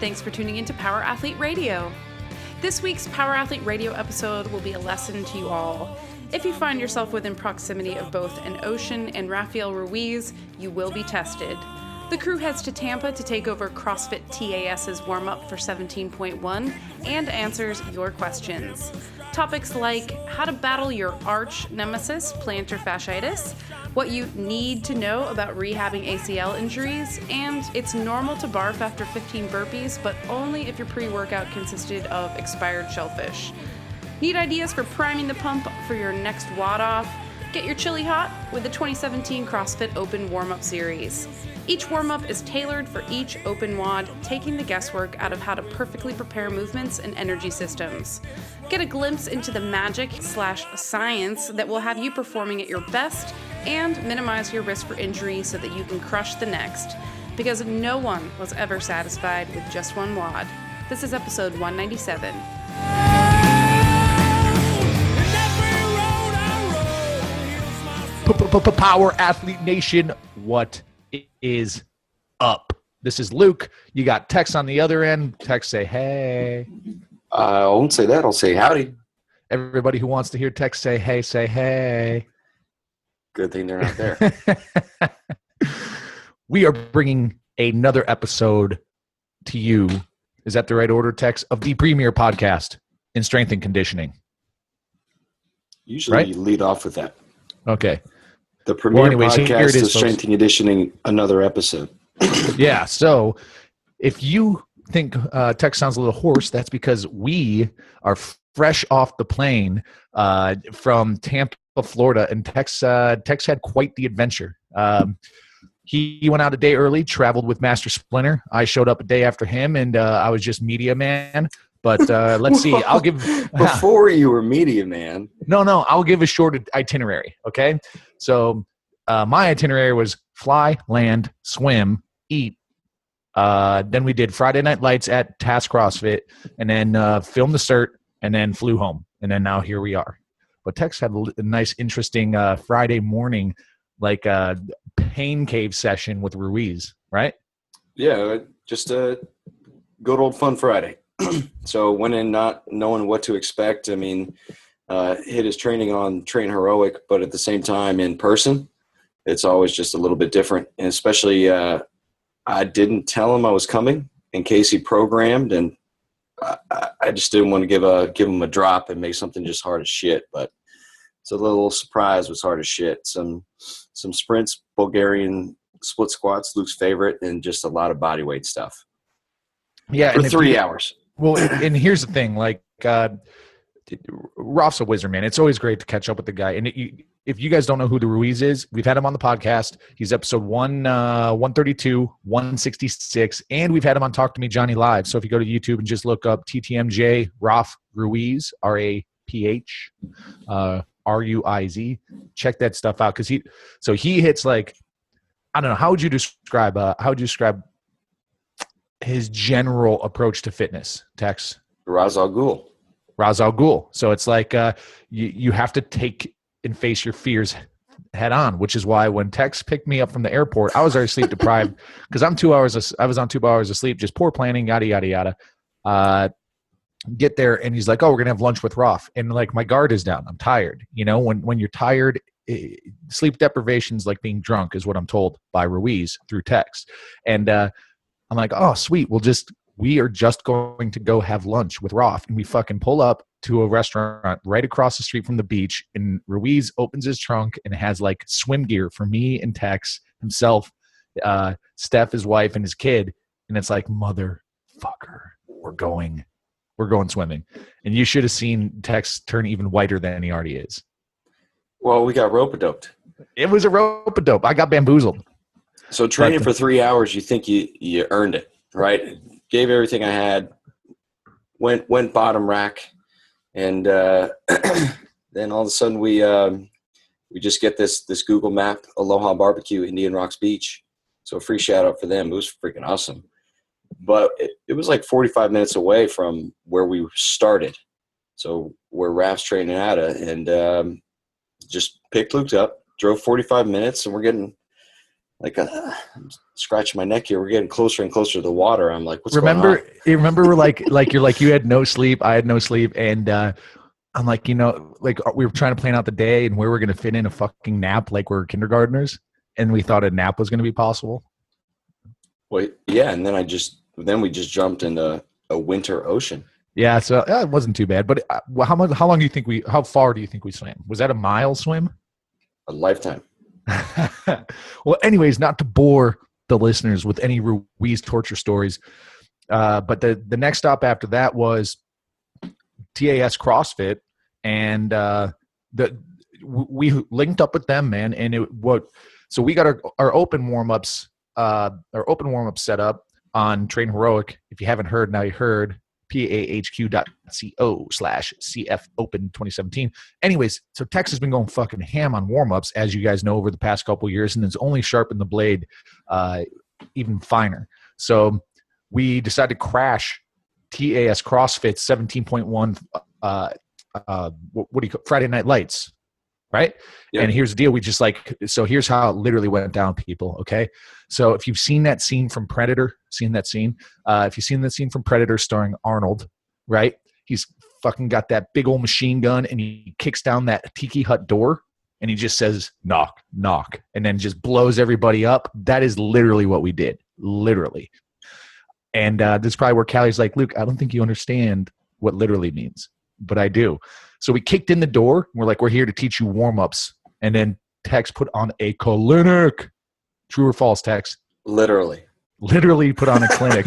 thanks for tuning into Power Athlete Radio. This week's Power Athlete Radio episode will be a lesson to you all. If you find yourself within proximity of both an ocean and Raph Ruiz, you will be tested. The crew heads to Tampa to take over CrossFit TAS's warm-up for 17.1 and answers your questions. Topics like how to battle your arch nemesis, plantar fasciitis, what you need to know about rehabbing ACL injuries, and it's normal to barf after 15 burpees, but only if your pre-workout consisted of expired shellfish. Need ideas for priming the pump for your next WOD off? Get your chili hot with the 2017 CrossFit Open Warm-Up Series. Each warm-up is tailored for each open WOD, taking the guesswork out of how to perfectly prepare movements and energy systems. Get a glimpse into the magic/science that will have you performing at your best and minimize your risk for injury so that you can crush the next. Because no one was ever satisfied with just one WOD. This is episode 197. Power Athlete Nation, what is up? This is Luke. You got Tex on the other end. Tex, say hey. I won't say that. I'll say howdy. Everybody who wants to hear Tex say hey, say hey. Good thing they're not there. We are bringing another episode to you. Is that the right order, Tex? Of the premier podcast in strength and conditioning. Usually right? You lead off with that. Okay. The premier anyways, here podcast it is, is strength and conditioning, another episode. Yeah. So if you think Tex sounds a little hoarse, that's because we are fresh off the plane from Tampa, Florida, and Tex had quite the adventure. He went out a day early, traveled with Master Splinter. I showed up a day after him, and I was just media man. But let's see. I'll give before you were media man. No, I'll give a short itinerary. Okay, so my itinerary was fly, land, swim, eat. Then we did Friday Night Lights at TAS CrossFit, and then filmed the cert, and then flew home, and then now here we are. But Tex had a nice, interesting Friday morning, like pain cave session with Ruiz, right? Yeah, just a good old fun Friday. So went in not knowing what to expect. I mean, hit his training on Train Heroic, but at the same time in person, it's always just a little bit different. And especially I didn't tell him I was coming in case he programmed, and I just didn't want to give him a drop and make something just hard as shit. But it's a little surprise was hard as shit. Some sprints, Bulgarian split squats, Luke's favorite, and just a lot of body weight stuff. Yeah, for 3 hours. Well, and here's the thing, like Raph's a wizard, man. It's always great to catch up with the guy. And if you guys don't know who the Ruiz is, we've had him on the podcast. He's episode 132, 166, and we've had him on Talk to Me Johnny Live. So if you go to YouTube and just look up TTMJ Raph Ruiz, RAPH RUIZ, check that stuff out because he hits like, I don't know, how would you describe his general approach to fitness, Tex? Raz Al Ghul. So it's like you have to take and face your fears head on, which is why when Tex picked me up from the airport, I was already sleep deprived because I was on 2 hours of sleep, just poor planning, yada, yada, yada. Get there and he's like, oh, we're going to have lunch with Raph. And like my guard is down. I'm tired. You know, when you're tired, sleep deprivation is like being drunk is what I'm told by Ruiz through text. And I'm like, oh, sweet. We are just going to go have lunch with Raph. And we fucking pull up to a restaurant right across the street from the beach. And Ruiz opens his trunk and has like swim gear for me and Tex, himself, Steph, his wife, and his kid. And it's like, motherfucker, we're going swimming. And you should have seen Tex turn even whiter than he already is. Well, we got rope-a-doped. It was a rope-a-dope. I got bamboozled. So training for 3 hours, you think you earned it, right? Gave everything I had, went bottom rack, and then all of a sudden we just get this Google map, Aloha Barbecue, Indian Rocks Beach. So a free shout out for them. It was freaking awesome. But it was like 45 minutes away from where we started. So where Raph's training out of, and just picked Luke up, drove 45 minutes, and we're getting like, I'm scratching my neck here. We're getting closer and closer to the water. I'm like, what's going on? Remember, we're like you're like, you had no sleep, I had no sleep, and I'm like, like we were trying to plan out the day and where we're gonna fit in a fucking nap, like we're kindergartners, and we thought a nap was gonna be possible. Well, yeah, and then we just jumped into a winter ocean. Yeah, so it wasn't too bad. But how far do you think we swam? Was that a mile swim? A lifetime. Well, anyways, not to bore the listeners with any Ruiz torture stories, but the next stop after that was TAS CrossFit, and we linked up with them, man. And so we got our open warm-ups, set up on Train Heroic. If you haven't heard, now you heard. PAHQ.co/CF Open 2017. Anyways, so Tex has been going fucking ham on warm-ups, as you guys know, over the past couple of years, and it's only sharpened the blade even finer. So we decided to crash TAS CrossFit 17.1 Friday Night Lights, right? Yep. And here's the deal. So here's how it literally went down, people, okay? So if you've seen that scene from Predator, if you've seen that scene from Predator starring Arnold, right? He's fucking got that big old machine gun and he kicks down that tiki hut door and he just says, knock, knock, and then just blows everybody up. That is literally what we did, literally. And this is probably where Callie's like, Luke, I don't think you understand what literally means, but I do. So we kicked in the door. We're like, we're here to teach you warm-ups. And then Tex put on a clinic. True or false, Tex? Literally put on a clinic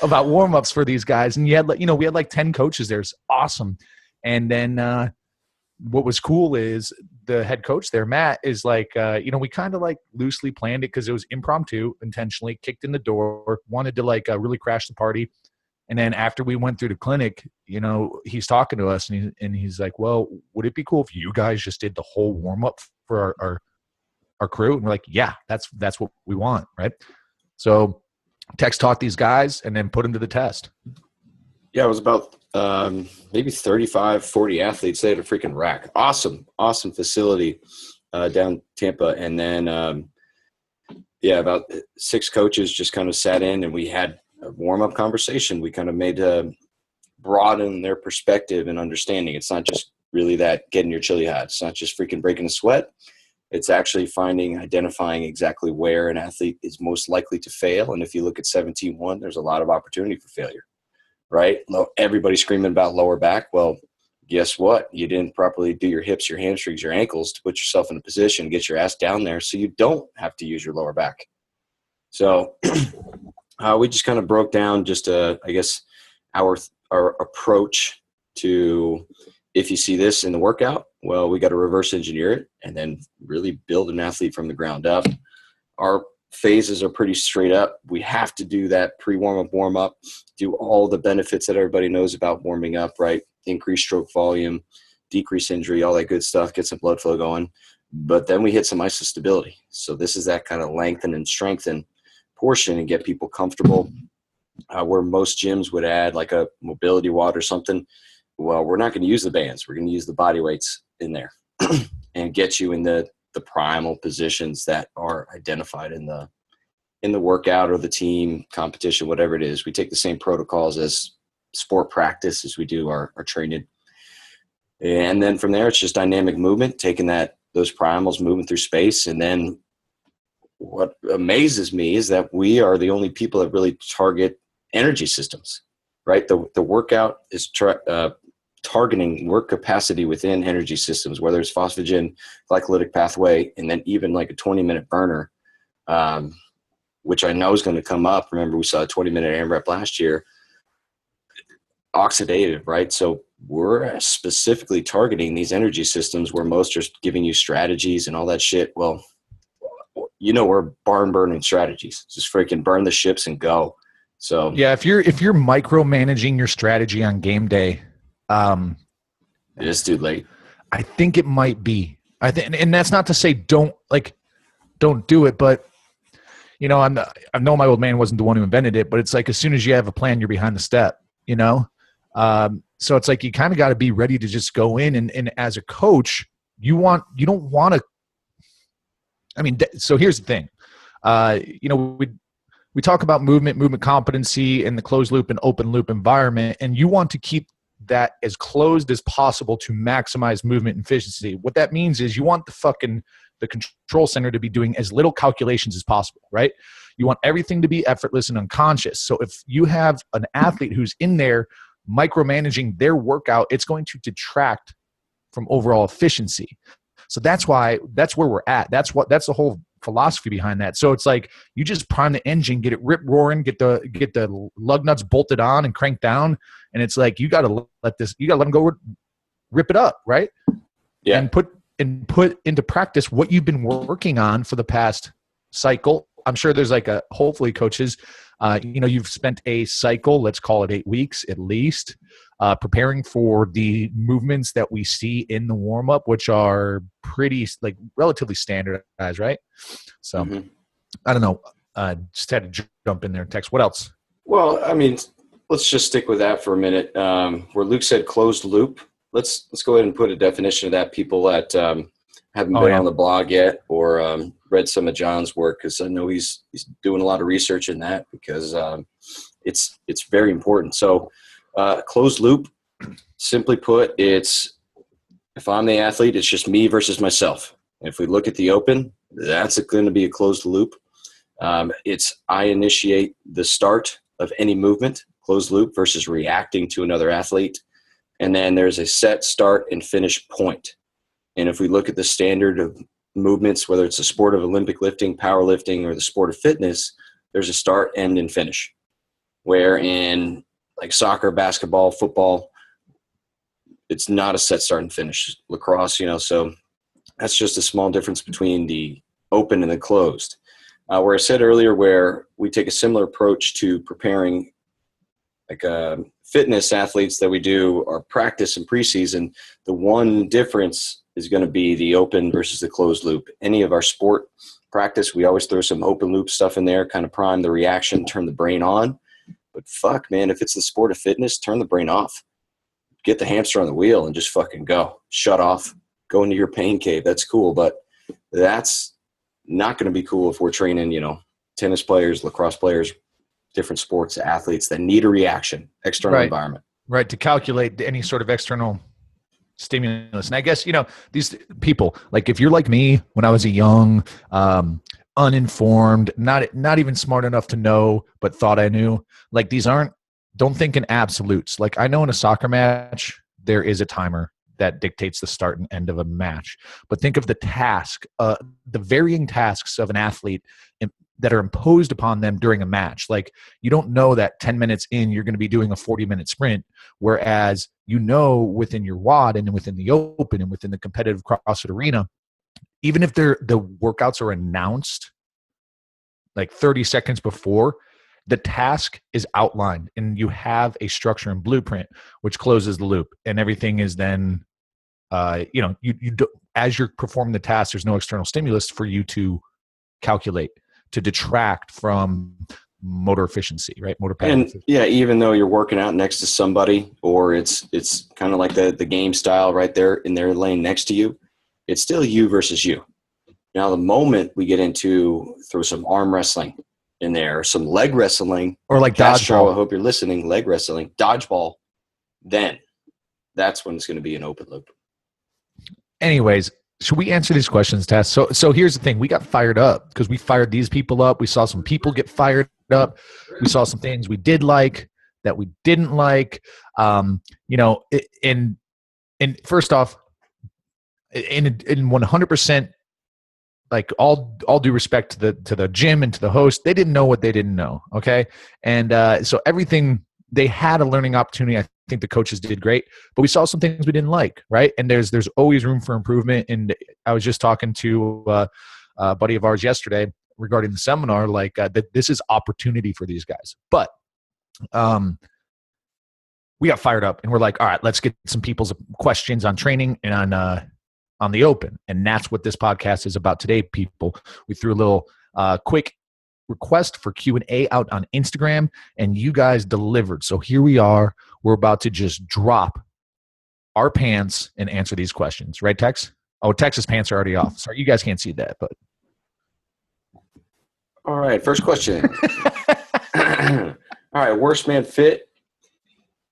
about warm-ups for these guys. And we had like 10 coaches there. It's awesome. And then what was cool is the head coach there, Matt, is like, we kind of like loosely planned it because it was impromptu, intentionally kicked in the door, wanted to like really crash the party. And then after we went through the clinic, he's talking to us and he's like, well, would it be cool if you guys just did the whole warm-up for our crew? And we're like, yeah, that's what we want, right? So Tex taught these guys and then put them to the test. Yeah, it was about maybe 35, 40 athletes. They had a freaking rack. Awesome facility down Tampa. And then, about 6 coaches just kind of sat in and we had a warm-up conversation. We kind of made broaden their perspective and understanding. It's not just really that getting your chili hot. It's not just freaking breaking a sweat. It's actually identifying exactly where an athlete is most likely to fail. And if you look at 17.1, there's a lot of opportunity for failure, right? Everybody's screaming about lower back. Well, guess what? You didn't properly do your hips, your hamstrings, your ankles to put yourself in a position, get your ass down there so you don't have to use your lower back. So we just kind of broke down just, our approach to, if you see this in the workout, well, we got to reverse engineer it and then really build an athlete from the ground up. Our phases are pretty straight up. We have to do that pre-warm-up, warm-up, do all the benefits that everybody knows about warming up, right? Increase stroke volume, decrease injury, all that good stuff, get some blood flow going. But then we hit some isostability. So this is that kind of lengthen and strengthen portion and get people comfortable. Where most gyms would add like a mobility wad or something. Well, we're not going to use the bands. We're going to use the body weights in there and get you in the primal positions that are identified in the workout or the team competition, whatever it is. We take the same protocols as sport practice as we do our training. And then from there, it's just dynamic movement, taking those primals, moving through space. And then what amazes me is that we are the only people that really target energy systems, right? The workout is targeting work capacity within energy systems, whether it's phosphagen, glycolytic pathway, and then even like a 20-minute burner, which I know is going to come up. Remember, we saw a 20-minute AMRAP last year, oxidative, right? So we're specifically targeting these energy systems where most are giving you strategies and all that shit. Well, we're barn burning strategies. Just freaking burn the ships and go. So yeah, if you're micromanaging your strategy on game day, it is too late. I think it might be. And that's not to say don't do it, but I know my old man wasn't the one who invented it, but it's like as soon as you have a plan, you're behind the step. So it's like you kind of got to be ready to just go in and as a coach, you don't want to. I mean, so here's the thing. we talk about movement competency in the closed loop and open loop environment, and you want to keep that as closed as possible to maximize movement efficiency. What that means is you want the control center to be doing as little calculations as possible, right? You want everything to be effortless and unconscious. So if you have an athlete who's in there micromanaging their workout, it's going to detract from overall efficiency. So that's where we're at. That's the whole philosophy behind that. So it's like you just prime the engine, get it rip roaring, get the lug nuts bolted on and cranked down, and it's like you got to let them go, rip it up, right? Yeah. And put into practice what you've been working on for the past cycle. I'm sure there's hopefully coaches, you've spent a cycle, let's call it 8 weeks at least, preparing for the movements that we see in the warm up, which are pretty relatively standardized, right? So I don't know. Just had to jump in there. Tex, what else? Well, I mean, let's just stick with that for a minute. Where Luke said closed loop, let's go ahead and put a definition of that. People that haven't been on the blog yet or read some of John's work, because I know he's doing a lot of research in that, because it's very important. So closed loop, simply put, it's if I'm the athlete, it's just me versus myself. If we look at the open, that's going to be a closed loop. It's I initiate the start of any movement, closed loop, versus reacting to another athlete. And then there's a set, start, and finish point. And if we look at the standard of movements, whether it's the sport of Olympic lifting, powerlifting, or the sport of fitness, there's a start, end, and finish. Where in like soccer, basketball, football, it's not a set, start, and finish. Lacrosse, so that's just a small difference between the open and the closed. Where I said earlier, where we take a similar approach to preparing fitness athletes that we do our practice in preseason, the one difference is going to be the open versus the closed loop. Any of our sport practice, we always throw some open loop stuff in there, kind of prime the reaction, turn the brain on. But fuck, man, if it's the sport of fitness, turn the brain off. Get the hamster on the wheel and just fucking go. Shut off. Go into your pain cave. That's cool. But that's not going to be cool if we're training, tennis players, lacrosse players, different sports athletes that need a reaction, external environment. Right, to calculate any sort of external stimulus. And I guess, these people, like if you're like me when I was a young, uninformed, not even smart enough to know, but thought I knew, like don't think in absolutes. Like I know in a soccer match, there is a timer that dictates the start and end of a match. But think of the the varying tasks of an athlete that are imposed upon them during a match. Like you don't know that 10 minutes in, you're going to be doing a 40-minute sprint. Whereas, within your WOD and within the open and within the competitive CrossFit arena, even if the workouts are announced like 30 seconds before, the task is outlined and you have a structure and blueprint, which closes the loop, and everything is then, as you're performing the task, there's no external stimulus for you to calculate, to detract from motor efficiency, right? Motor pattern efficiency. Yeah, even though you're working out next to somebody, or it's kind of like the game style right there in their lane next to you, it's still you versus you. Now, the moment we get into throw some arm wrestling in there, some leg wrestling, or like dodgeball. I hope you're listening. Leg wrestling, dodgeball. Then that's when it's going to be an open loop. Anyways, should we answer these questions, Tess? So here's the thing. We got fired up because we fired these people up. We saw some people get fired up. We saw some things we did like that we didn't like. And first off, in 100%, like all due respect to the gym and to the host, they didn't know what they didn't know. Okay. And so everything, they had a learning opportunity. I think the coaches did great, but we saw some things we didn't like. Right. And there's always room for improvement. And I was just talking to a buddy of ours yesterday regarding the seminar, that this is opportunity for these guys. But we got fired up and we're like, all right, let's get some people's questions on training and on the open. And that's what this podcast is about today, people. We threw a little quick request for Q&A out on Instagram, and you guys delivered. So here we are. We're about to just drop our pants and answer these questions. Right, Tex? Oh, Tex's pants are already off. Sorry, you guys can't see that, but. All right, first question. All right, worst man fit.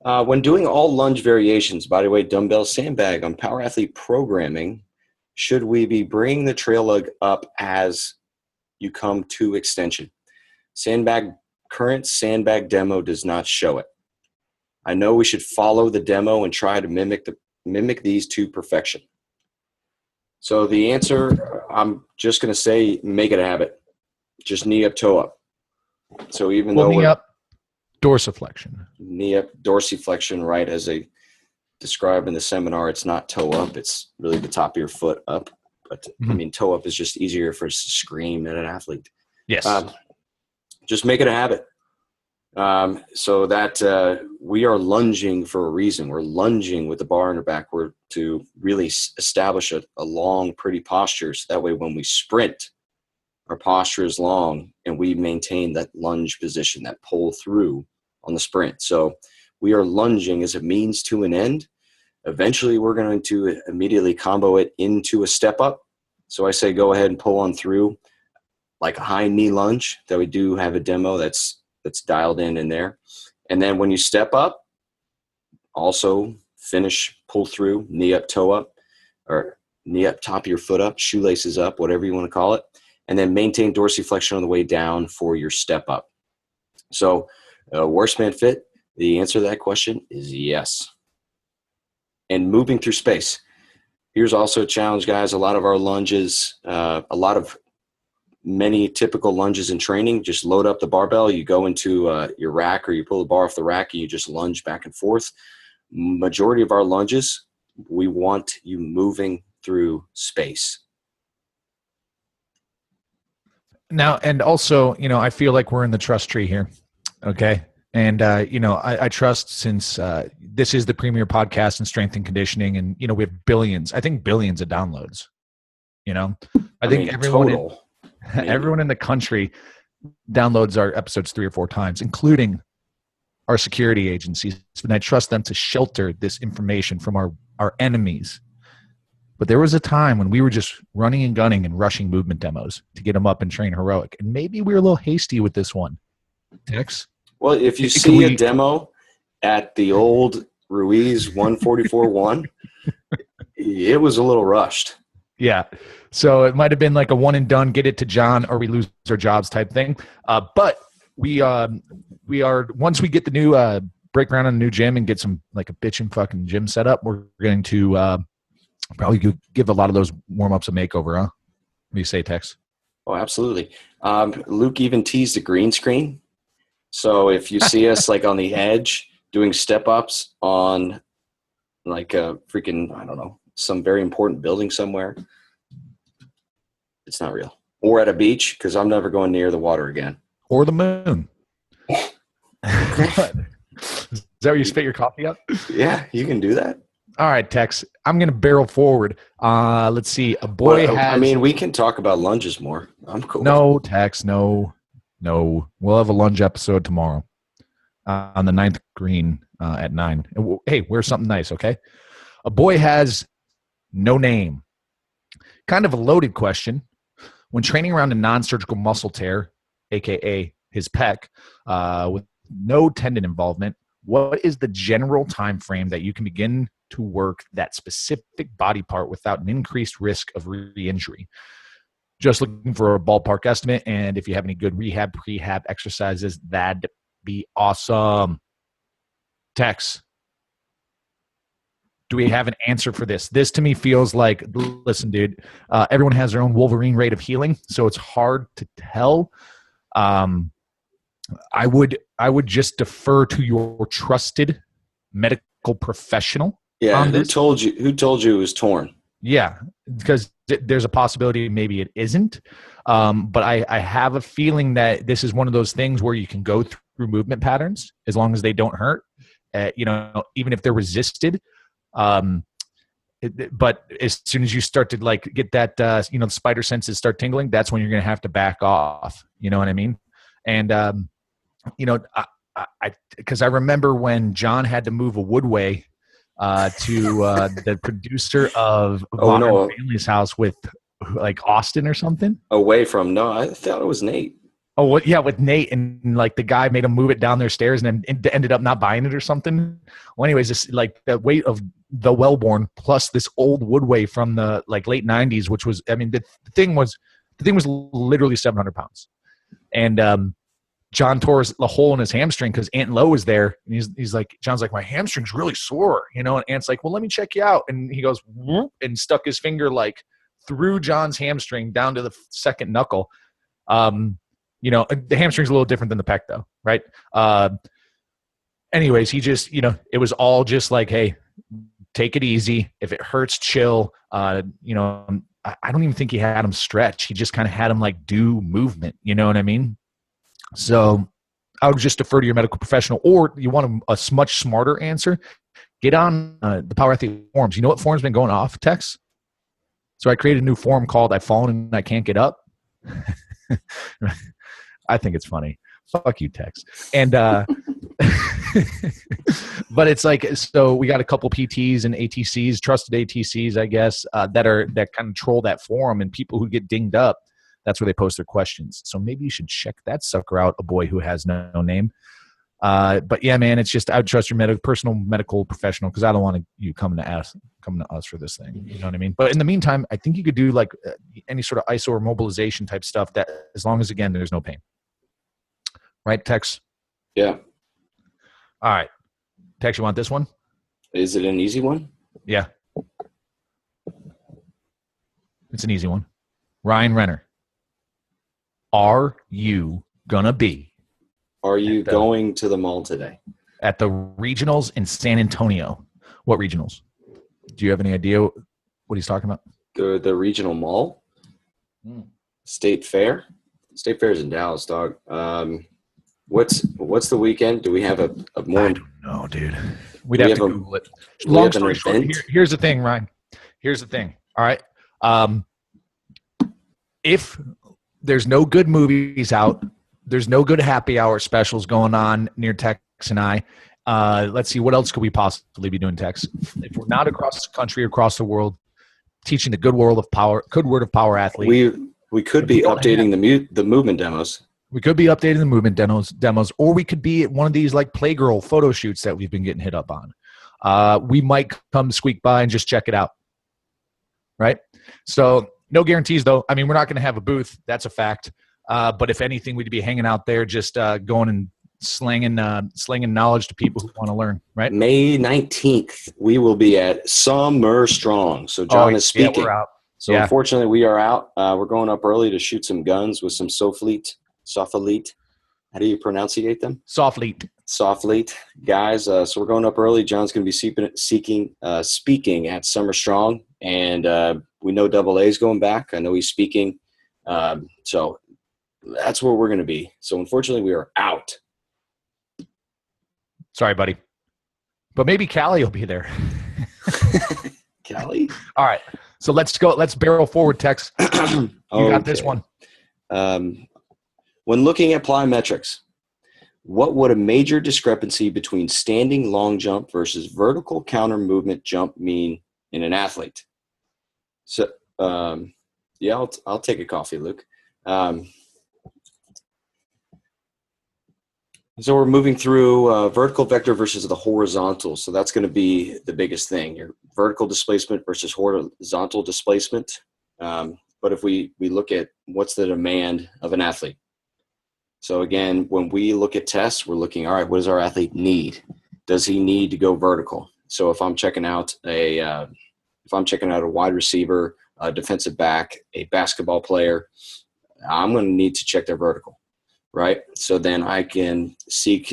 When doing all lunge variations, bodyweight, dumbbell, sandbag on power athlete programming, should we be bringing the trail leg up as you come to extension? Current sandbag demo does not show it. I know we should follow the demo and try to mimic these to perfection. So the answer, I'm just going to say, make it a habit. Just knee up, toe up. So even though knee up, dorsiflexion. Knee up, dorsiflexion, right? As they describe in the seminar, it's not toe up. It's really the top of your foot up. But I mean, toe up is just easier for us to scream at an athlete. Yes. Just make it a habit. So that we are lunging for a reason. We're lunging with the bar on our back. We're to really establish a long, pretty posture. So that way when we sprint, our posture is long and we maintain that lunge position, that pull through on the sprint. So we are lunging as a means to an end. Eventually we're going to immediately combo it into a step up. So I say go ahead and pull on through like a high knee lunge that we do have a demo that's dialed in there. And then when you step up, also finish, pull through, knee up, toe up, or knee up, top of your foot up, shoelaces up, whatever you want to call it. And then maintain dorsiflexion on the way down for your step up. So worst man fit, the answer to that question is yes. And moving through space. Here's also a challenge, guys. A lot of our lunges, many typical lunges in training, just load up the barbell. You go into your rack or you pull the bar off the rack and you just lunge back and forth. Majority of our lunges, we want you moving through space. Now, and also, I feel like we're in the trust tree here. Okay. And, I trust since this is the premier podcast in strength and conditioning and, we have billions of downloads, I think everyone in the country downloads our episodes 3 or 4 times, including our security agencies. And I trust them to shelter this information from our enemies. But there was a time when we were just running and gunning and rushing movement demos to get them up and train heroic. And maybe we were a little hasty with this one. Tex? Well, if you see a demo at the old Ruiz 144-1, it was a little rushed. Yeah. So it might have been like a one and done, get it to John or we lose our jobs type thing. But we are, once we get the new break ground on a new gym and get some like a bitchin' fucking gym set up, we're going to probably give a lot of those warm-ups a makeover, huh? What do you say, Tex? Oh, absolutely. Luke even teased a green screen. So if you see us like on the edge doing step-ups on like a freaking, I don't know, some very important building somewhere, it's not real. Or at a beach, because I'm never going near the water again. Or the moon. Is that where you spit your coffee up? Yeah, you can do that. All right, Tex. I'm going to barrel forward. Let's see. A boy has... I mean, we can talk about lunges more. I'm cool. No, Tex. No. We'll have a lunge episode tomorrow on the 9th green at 9. Hey, wear something nice, okay? A boy has no name. Kind of a loaded question. When training around a non-surgical muscle tear, a.k.a. his pec, with no tendon involvement, what is the general time frame that you can begin to work that specific body part without an increased risk of re-injury? Just looking for a ballpark estimate, and if you have any good prehab exercises, that'd be awesome. Tex, do we have an answer for this? This to me feels like, listen, dude, everyone has their own Wolverine rate of healing, so it's hard to tell. I would just defer to your trusted medical professional. Yeah, who told you it was torn? Yeah, because there's a possibility maybe it isn't. But I have a feeling that this is one of those things where you can go through movement patterns as long as they don't hurt, even if they're resisted. But as soon as you start to like get that, the spider senses start tingling, that's when you're going to have to back off. You know what I mean? And, because I remember when John had to move a woodway to the producer of Modern Family's house with like Austin or something. Away from, no, I thought it was Nate. Oh, what? Yeah, with Nate, and like the guy made him move it down their stairs, and then ended up not buying it or something. Well, anyways, this like the weight of the Wellborn plus this old Woodway from the like late '90s, which was, I mean, the thing was literally 700 pounds, and John tore the hole in his hamstring because Ant Lowe was there, and he's like, John's like, my hamstring's really sore, you know, and Ant's like, well, let me check you out, and he goes whoop, and stuck his finger like through John's hamstring down to the second knuckle. You know, the hamstring's a little different than the pec though, right? Anyways, he just, you know, it was all just like, hey, take it easy. If it hurts, chill. You know, I don't even think he had him stretch. He just kind of had him like do movement, you know what I mean? So I would just defer to your medical professional, or you want a much smarter answer, get on the Power Athlete forums. You know what forum's been going off, Tex? So I created a new forum called I've Fallen and I Can't Get Up. I think it's funny. Fuck you, Tex. And but it's like, so we got a couple PTs and ATCs, trusted ATCs, I guess, that kind of troll that forum, and people who get dinged up, that's where they post their questions. So maybe you should check that sucker out, a boy who has no name. But yeah, man, it's just, I would trust your personal medical professional, because I don't want you coming to us for this thing. You know what I mean? But in the meantime, I think you could do like any sort of ISO or mobilization type stuff, that as long as, again, there's no pain. Right, Tex? Yeah. All right. Tex, you want this one? Is it an easy one? Yeah. It's an easy one. Ryan Renner. Are you going to be? Are you going to the mall today? At the regionals in San Antonio. What regionals? Do you have any idea what he's talking about? The regional mall? State Fair? State Fair is in Dallas, dog. What's the weekend? Do we have a more? I don't know, dude. We'd have to Google it. Long story short, here's the thing, Ryan. Here's the thing. All right. If there's no good movies out, there's no good happy hour specials going on near Tex and I. Let's see, what else could we possibly be doing, Tex? If we're not across the country, across the world, teaching the good word of power athlete. We could be updating the movement demos. We could be updating the movement demos, or we could be at one of these like Playgirl photo shoots that we've been getting hit up on. We might come squeak by and just check it out. Right? So no guarantees though. I mean, we're not going to have a booth. That's a fact. But if anything, we'd be hanging out there just going and slinging knowledge to people who want to learn, right? May 19th, we will be at Summer Strong. So John is speaking. Yeah, we're out. So unfortunately, we are out. We're going up early to shoot some guns with some Sofleet. How do you pronunciate them? Sofleet guys. So we're going up early. John's going to be speaking at Summer Strong, and we know Double A's going back. I know he's speaking. So that's where we're going to be. So unfortunately, we are out. Sorry, buddy. But maybe Callie will be there. Callie? All right. So let's go. Let's barrel forward, Tex. You got this one. When looking at plyometrics, what would a major discrepancy between standing long jump versus vertical counter movement jump mean in an athlete? So, yeah, I'll take a coffee, Luke. So we're moving through vertical vector versus the horizontal. So that's going to be the biggest thing, your vertical displacement versus horizontal displacement. But if we look at what's the demand of an athlete. So again, when we look at tests, we're looking, all right, what does our athlete need? Does he need to go vertical? So if I'm checking out a wide receiver, a defensive back, a basketball player, I'm going to need to check their vertical. Right. So then I can see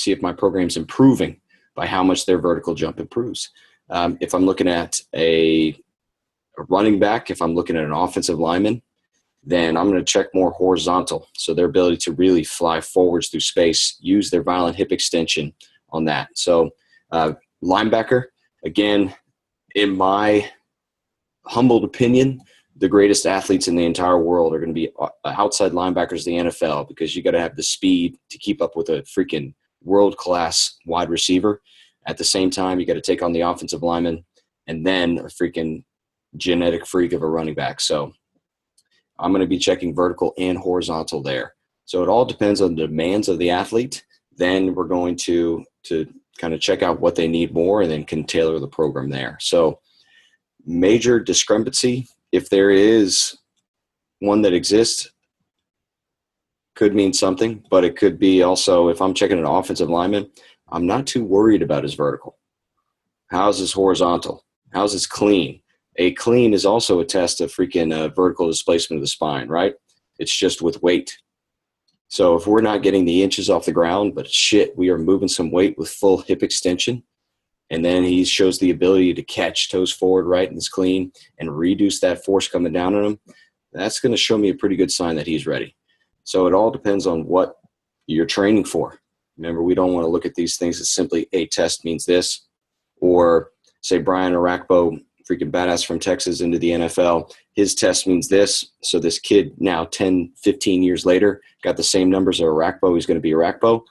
if my program's improving by how much their vertical jump improves. If I'm looking at a running back, if I'm looking at an offensive lineman, then I'm going to check more horizontal. So their ability to really fly forwards through space, use their violent hip extension on that. So linebacker, again, in my humbled opinion, the greatest athletes in the entire world are going to be outside linebackers of the NFL, because you got to have the speed to keep up with a freaking world-class wide receiver. At the same time, you got to take on the offensive lineman and then a freaking genetic freak of a running back. So I'm going to be checking vertical and horizontal there. So it all depends on the demands of the athlete. Then we're going to kind of check out what they need more and then can tailor the program there. So major discrepancy, if there is one that exists, could mean something, but it could be also, if I'm checking an offensive lineman, I'm not too worried about his vertical. How's his horizontal? How's his clean? A clean is also a test of freaking vertical displacement of the spine, right? It's just with weight. So if we're not getting the inches off the ground, but shit, we are moving some weight with full hip extension, and then he shows the ability to catch toes forward, right, and is clean, and reduce that force coming down on him, that's going to show me a pretty good sign that he's ready. So it all depends on what you're training for. Remember, we don't want to look at these things as simply a test means this, or say Brian Arakpo, freaking badass from Texas into the NFL, his test means this. So this kid now 10, 15 years later got the same numbers as Arakpo. He's going to be Arakpo.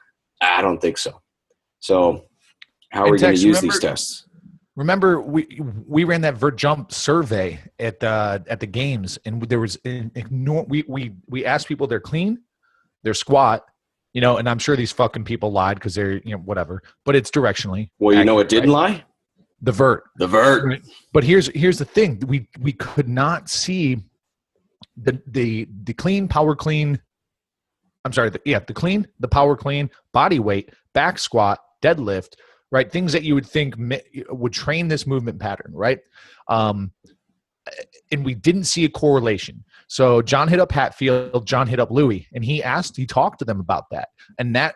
I don't think so. So how are we going to use these tests? Remember, we ran that vert jump survey at the games, and there was we asked people their clean, their squat, and I'm sure these fucking people lied because they're whatever, but it's directionally. Well, accurate, it didn't lie. The vert. Right? But here's the thing: we could not see the clean, power clean. I'm sorry, the clean, the power clean, body weight, back squat, deadlift. Right, things that you would think would train this movement pattern, right? And we didn't see a correlation. So John hit up Hatfield, John hit up Louis, and he talked to them about that, and that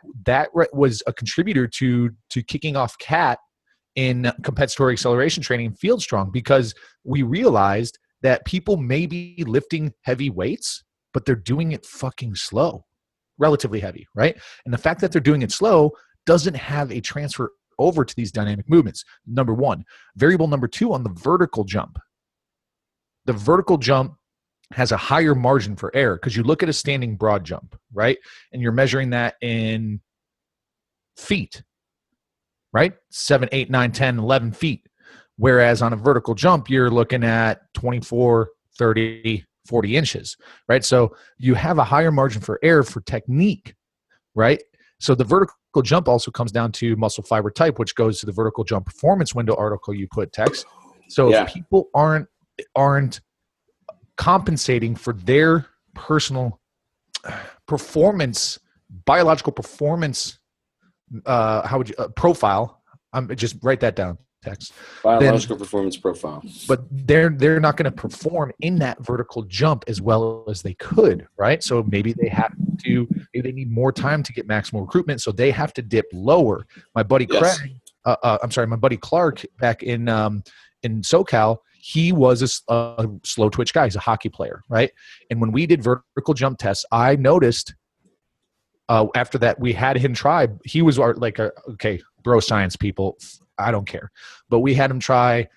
was a contributor to kicking off Cat in compensatory acceleration training field strong, because we realized that people may be lifting heavy weights, but they're doing it fucking slow, relatively heavy, right? And the fact that they're doing it slow doesn't have a transfer over to these dynamic movements. Number one. Variable number two, on the vertical jump. The vertical jump has a higher margin for error because you look at a standing broad jump, right? And you're measuring that in feet, right? 7, 8, 9, 10, 11 feet. Whereas on a vertical jump, you're looking at 24, 30, 40 inches, right? So you have a higher margin for error for technique, right? So the vertical jump also comes down to muscle fiber type, which goes to the vertical jump performance window article you put, Tex. So if people aren't compensating for their personal performance, biological performance, profile, just write that down, Tex. Biological performance profile. But they're not going to perform in that vertical jump as well as they could, right? So maybe they need more time to get maximal recruitment, so they have to dip lower. My buddy my buddy Clark back in SoCal, he was a slow twitch guy. He's a hockey player, right? And when we did vertical jump tests, I noticed after that we had him try. He was okay, bro science people, I don't care. But we had him try,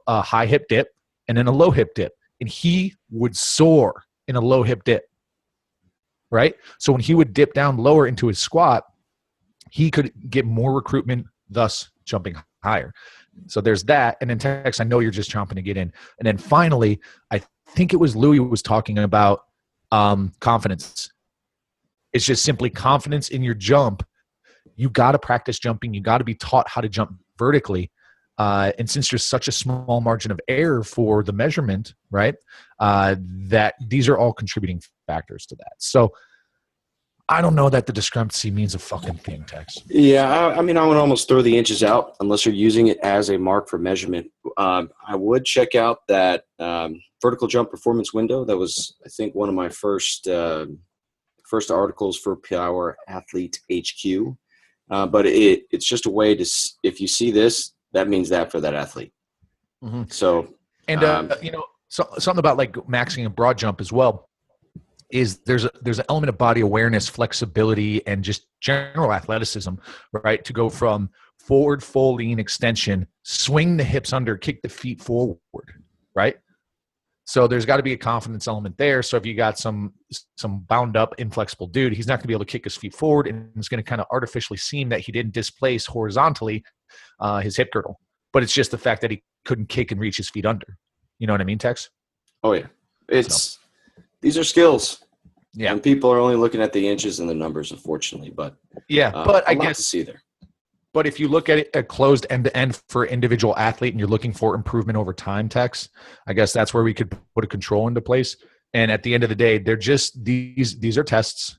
a high hip dip and then a low hip dip. And he would soar in a low hip dip, right? So when he would dip down lower into his squat, he could get more recruitment, thus jumping higher. So there's that. And then Tex, I know you're just chomping to get in. And then finally, I think it was Louis was talking about confidence. It's just simply confidence in your jump. You got to practice jumping. You got to be taught how to jump vertically. And since there's such a small margin of error for the measurement, right, that these are all contributing factors to that. So I don't know that the discrepancy means a fucking thing, Tex. Yeah, I would almost throw the inches out unless you're using it as a mark for measurement. I would check out that vertical jump performance window. That was, I think, one of my first articles for Power Athlete HQ. But it's just a way to, if you see this, that means that for that athlete. Mm-hmm. So, and something about like maxing a broad jump as well is there's an element of body awareness, flexibility, and just general athleticism, right? To go from forward, full lean extension, swing the hips under, kick the feet forward, right? So there's got to be a confidence element there. So if you got some bound up, inflexible dude, he's not going to be able to kick his feet forward, and it's going to kind of artificially seem that he didn't displace horizontally his hip girdle. But it's just the fact that he couldn't kick and reach his feet under. You know what I mean, Tex? Oh yeah, these are skills. Yeah. And people are only looking at the inches and the numbers, unfortunately. But Yeah, but I a lot guess to see there. But if you look at it a closed end to end for individual athlete and you're looking for improvement over time, Tex, I guess that's where we could put a control into place. And at the end of the day, they're just these are tests,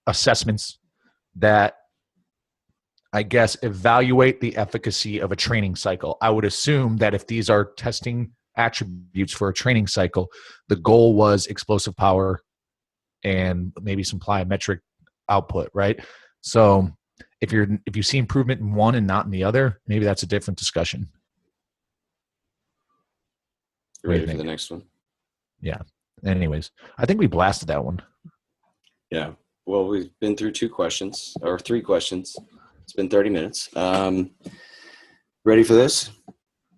assessments that I guess evaluate the efficacy of a training cycle. I would assume that if these are testing attributes for a training cycle, the goal was explosive power and maybe some plyometric output, right? So if you see improvement in one and not in the other, maybe that's a different discussion. Ready for the next one? Yeah. Anyways, I think we blasted that one. Yeah. Well, we've been through 3 questions. It's been 30 minutes. Ready for this?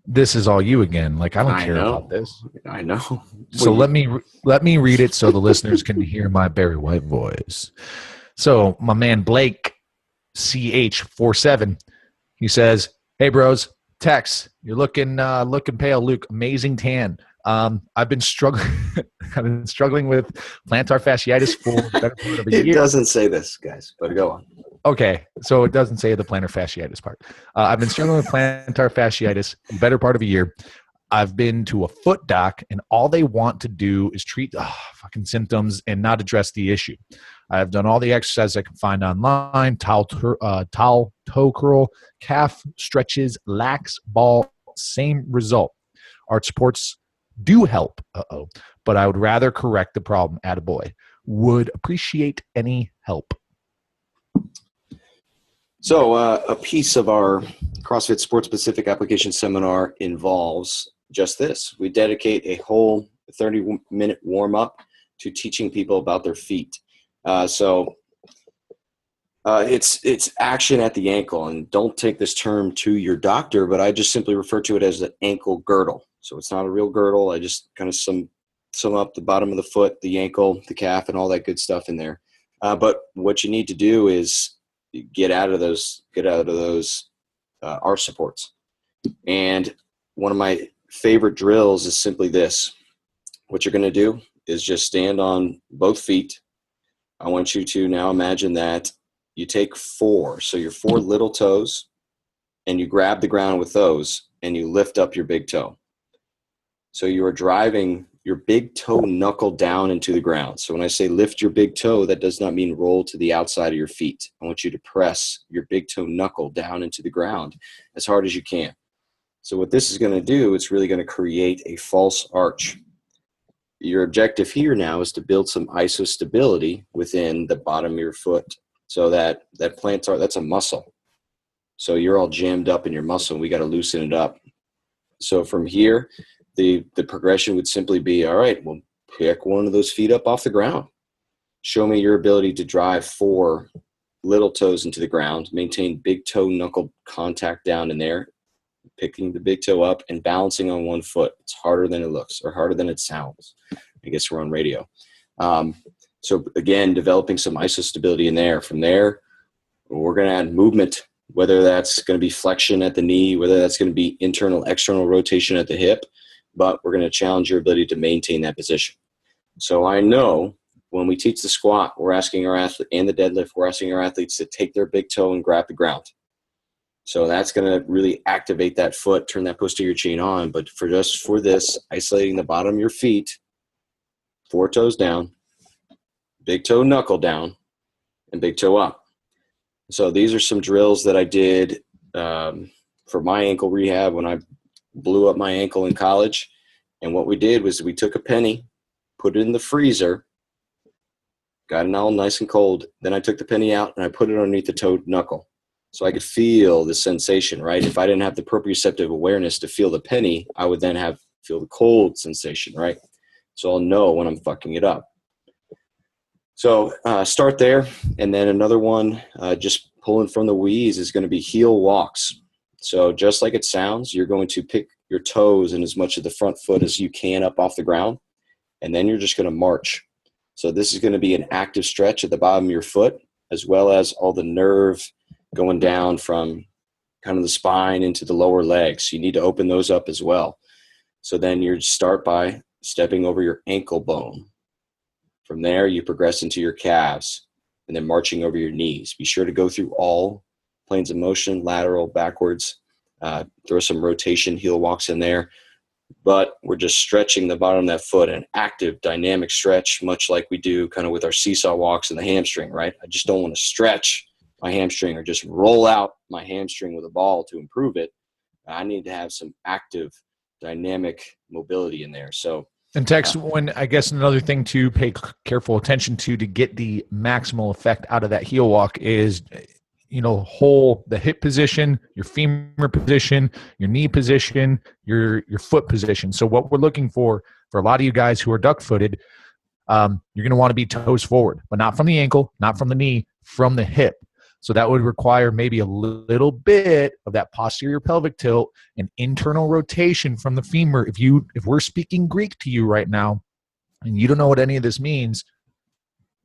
This is all you again. Like, I don't care know. about this. I know. So let me read it so the listeners can hear my Barry White voice. So my man Blake CH47, he says, "Hey bros, Tex, you're looking pale. Luke, amazing tan. I've been struggling with plantar fasciitis for the better part of a year." It doesn't say this, guys, but go on. Okay, so it doesn't say the plantar fasciitis part. I've been struggling with plantar fasciitis the better part of a year. I've been to a foot doc, and all they want to do is treat fucking symptoms and not address the issue. I've done all the exercises I can find online: towel toe curl, calf stretches, lax ball, same result. Arch supports do help, but I would rather correct the problem. Attaboy. Would appreciate any help. So a piece of our CrossFit Sports Specific Application Seminar involves just this. We dedicate a whole 30-minute warm-up to teaching people about their feet. So it's action at the ankle. And don't take this term to your doctor, but I just simply refer to it as an ankle girdle. So it's not a real girdle. I just kind of sum up the bottom of the foot, the ankle, the calf, and all that good stuff in there. But what you need to do is get out of those arch supports. And one of my favorite drills is simply this. What you're going to do is just stand on both feet. I want you to now imagine that you take 4, so your 4 little toes, and you grab the ground with those, and you lift up your big toe. So you are driving your big toe knuckle down into the ground. So when I say lift your big toe, that does not mean roll to the outside of your feet. I want you to press your big toe knuckle down into the ground as hard as you can. So what this is going to do, it's really going to create a false arch. Your objective here now is to build some isostability within the bottom of your foot. So that plantar, that's a muscle. So you're all jammed up in your muscle, and we got to loosen it up. So from here, the progression would simply be, all right, well, pick one of those feet up off the ground. Show me your ability to drive 4 little toes into the ground, maintain big toe knuckle contact down in there, picking the big toe up and balancing on one foot. It's harder than it looks, or harder than it sounds. I guess we're on radio. So again, developing some isostability in there. From there, we're going to add movement, whether that's going to be flexion at the knee, whether that's going to be internal, external rotation at the hip, but we're going to challenge your ability to maintain that position. So I know when we teach the squat, we're asking our athlete, and the deadlift, we're asking our athletes to take their big toe and grab the ground. So that's going to really activate that foot, turn that posterior chain on. But for this, isolating the bottom of your feet, 4 toes down, big toe knuckle down, and big toe up. So these are some drills that I did for my ankle rehab when I blew up my ankle in college. And what we did was we took a penny, put it in the freezer, got it all nice and cold. Then I took the penny out and I put it underneath the toe knuckle so I could feel the sensation, right? If I didn't have the proprioceptive awareness to feel the penny, I would then feel the cold sensation, right? So I'll know when I'm fucking it up. So start there. And then another one, just pulling from the Ruiz, is going to be heel walks. So just like it sounds, you're going to pick your toes and as much of the front foot as you can up off the ground, and then you're just going to march. So this is going to be an active stretch at the bottom of your foot, as well as all the nerve going down from kind of the spine into the lower legs. You need to open those up as well. So then you start by stepping over your ankle bone. From there, you progress into your calves and then marching over your knees. Be sure to go through all planes of motion, lateral, backwards. Throw some rotation heel walks in there. But we're just stretching the bottom of that foot, an active, dynamic stretch, much like we do kind of with our seesaw walks and the hamstring, right? I just don't want to stretch my hamstring or just roll out my hamstring with a ball to improve it. I need to have some active, dynamic mobility in there. So, and Tex, when I guess another thing to pay careful attention to get the maximal effect out of that heel walk is, the hip position, your femur position, your knee position, your foot position. So what we're looking for a lot of you guys who are duck-footed, you're going to want to be toes forward, but not from the ankle, not from the knee, from the hip. So that would require maybe a little bit of that posterior pelvic tilt and internal rotation from the femur. If we're speaking Greek to you right now and you don't know what any of this means,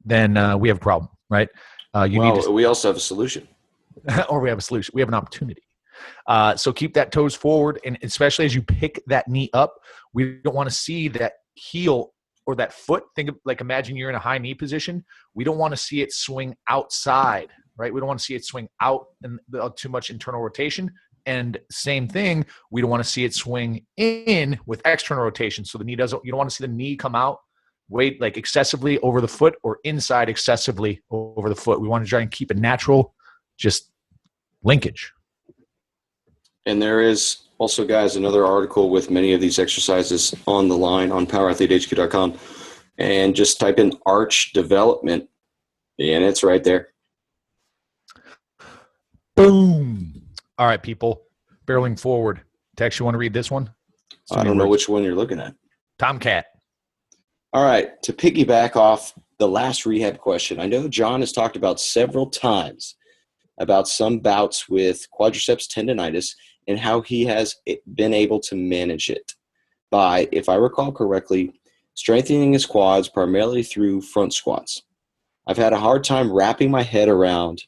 then we have a problem, right? We also have a solution. Or we have a solution. We have an opportunity. So keep that toes forward, and especially as you pick that knee up, we don't want to see that heel or that foot. Imagine you're in a high knee position. We don't want to see it swing outside, right? We don't want to see it swing out and too much internal rotation. And same thing, we don't want to see it swing in with external rotation. So you don't want to see the knee come out excessively over the foot or inside excessively over the foot. We want to try and keep a natural just linkage. And there is also, guys, another article with many of these exercises on the line on powerathletehq.com, and just type in arch development and it's right there. Boom. All right, people, barreling forward. Tex, you want to read this one? I don't know which one you're looking at. Tomcat. All right, to piggyback off the last rehab question, I know John has talked about several times about some bouts with quadriceps tendonitis and how he has been able to manage it by, if I recall correctly, strengthening his quads primarily through front squats. I've had a hard time wrapping my head around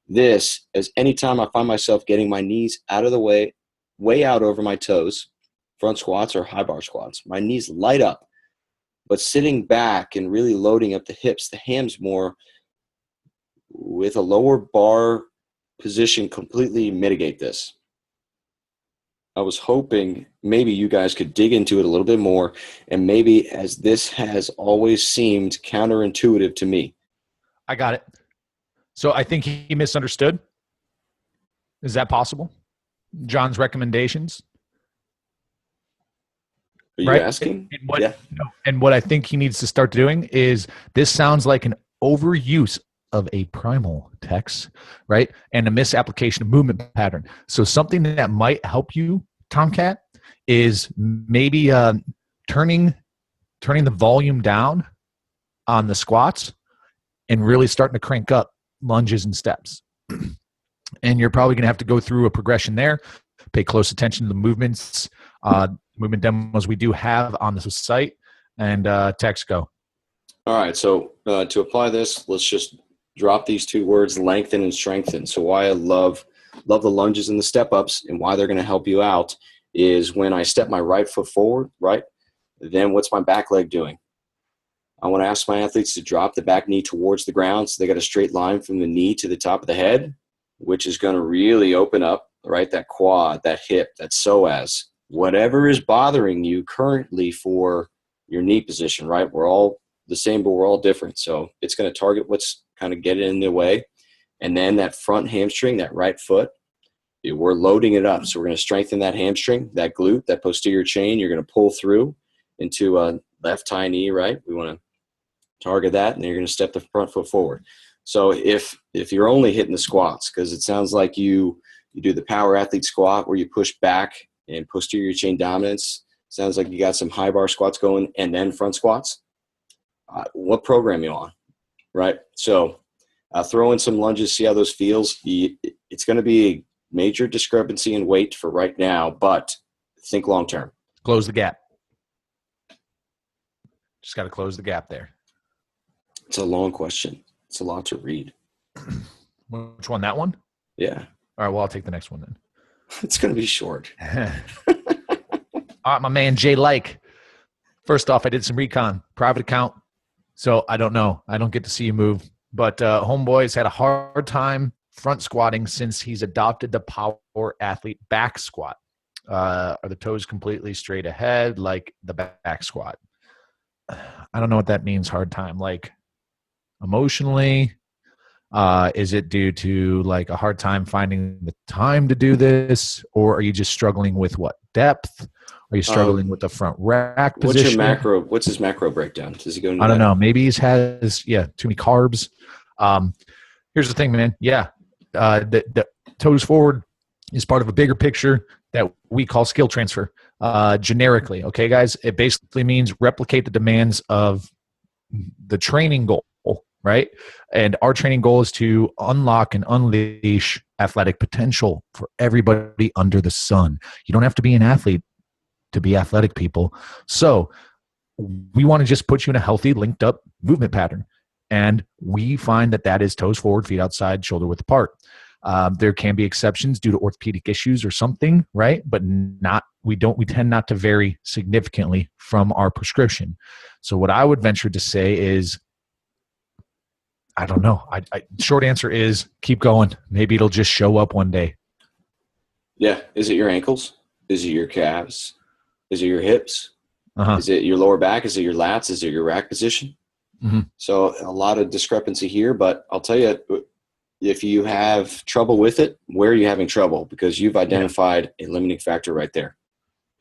this, as anytime I find myself getting my knees out of the way out over my toes, front squats or high bar squats, my knees light up. But sitting back and really loading up the hips, the hams more, with a lower bar position, completely mitigate this. I was hoping maybe you guys could dig into it a little bit more, and maybe, as this has always seemed counterintuitive to me. I got it. So I think he misunderstood. Is that possible? John's recommendations? Are you asking? And what I think he needs to start doing is, this sounds like an overuse of a primal text, right? And a misapplication of movement pattern. So something that might help you, Tomcat, is maybe turning the volume down on the squats and really starting to crank up lunges and steps. And you're probably going to have to go through a progression there. Pay close attention to the movements, movement demos we do have on the site, and text go. All right. So to apply this, let's just drop these two words, lengthen and strengthen. So why I love the lunges and the step ups, and why they're going to help you out, is when I step my right foot forward, right? Then what's my back leg doing? I want to ask my athletes to drop the back knee towards the ground so they got a straight line from the knee to the top of the head, which is going to really open up, right, that quad, that hip, that psoas, whatever is bothering you currently for your knee position, right? We're all the same, but we're all different. So it's going to target what's kind of get it in the way. And then that front hamstring, that right foot, we're loading it up. So we're going to strengthen that hamstring, that glute, that posterior chain. You're going to pull through into a left high knee, right? We want to target that, and then you're going to step the front foot forward. So if you're only hitting the squats, because it sounds like you do the power athlete squat where you push back and posterior chain dominance, sounds like you got some high bar squats going and then front squats. What program you on, right? So throw in some lunges, see how those feels. It's going to be a major discrepancy in weight for right now, but think long term. Close the gap. Just got to close the gap there. It's a long question. It's a lot to read. Which one? That one? Yeah. All right, well, I'll take the next one then. It's going to be short. All right, my man, Jay Like. First off, I did some recon. Private account, So I don't know. I don't get to see you move. But homeboy's had a hard time front squatting since he's adopted the power athlete back squat. Are the toes completely straight ahead like the back squat? I don't know what that means, hard time. Like emotionally, is it due to like a hard time finding the time to do this? Or are you just struggling with what, depth? Are you struggling with the front rack position? What's his macro breakdown? Does he go into I don't that? know. Maybe he's has, too many carbs. Here's the thing, man. Yeah. The toes forward is part of a bigger picture that we call skill transfer. Generically, okay, guys? It basically means replicate the demands of the training goal, right? And our training goal is to unlock and unleash athletic potential for everybody under the sun. You don't have to be an athlete to be athletic, people. So we want to just put you in a healthy, linked up movement pattern. And we find that is toes forward, feet outside, shoulder width apart. There can be exceptions due to orthopedic issues or something, right? But we tend not to vary significantly from our prescription. So what I would venture to say is, I don't know. Short answer is keep going. Maybe it'll just show up one day. Yeah. Is it your ankles? Is it your calves? Is it your hips? Is it your lower back? Is it your lats? Is it your rack position? Mm-hmm. So a lot of discrepancy here, but I'll tell you, if you have trouble with it, where are you having trouble? Because you've identified a limiting factor right there.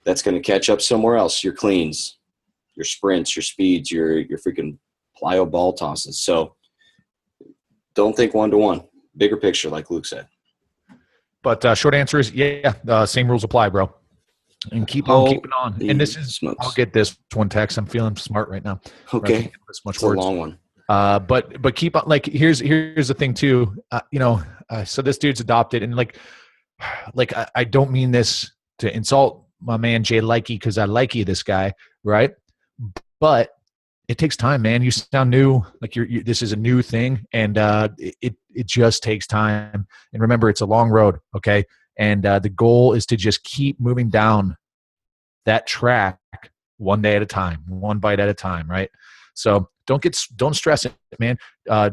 That's going to catch up somewhere else. Your cleans, your sprints, your speeds, your freaking plyo ball tosses. So don't think one-to-one. Bigger picture, like Luke said. But short answer is, same rules apply, bro. And keep on keeping on. And this is, I'll get this one text. I'm feeling smart right now. Okay. This much it's a long one. But keep on, like, here's the thing too. So this dude's adopted, and like I don't mean this to insult my man Jay Likey, because I likey this guy, right? But it takes time, man. You sound new, like this is a new thing, and it just takes time. And remember, it's a long road, okay? And the goal is to just keep moving down that track one day at a time, one bite at a time, right? So don't stress it, man.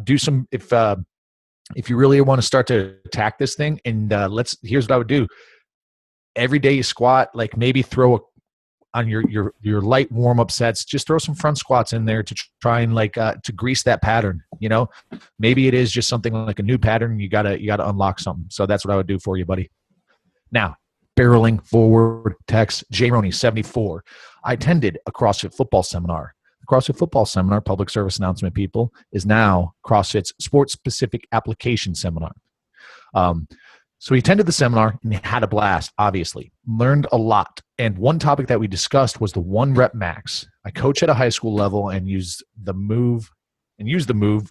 Do some, if you really want to start to attack this thing, and here's what I would do. Every day you squat, like maybe throw on your light warm up sets, just throw some front squats in there to try and to grease that pattern. Maybe it is just something like a new pattern. You gotta unlock something. So that's what I would do for you, buddy. Now, barreling forward, text JRoney74. I attended a CrossFit football seminar. The CrossFit football seminar, public service announcement, people, is now CrossFit's sports-specific application seminar. So he attended the seminar and had a blast, obviously. Learned a lot. And one topic that we discussed was the 1 rep max. I coach at a high school level and use the move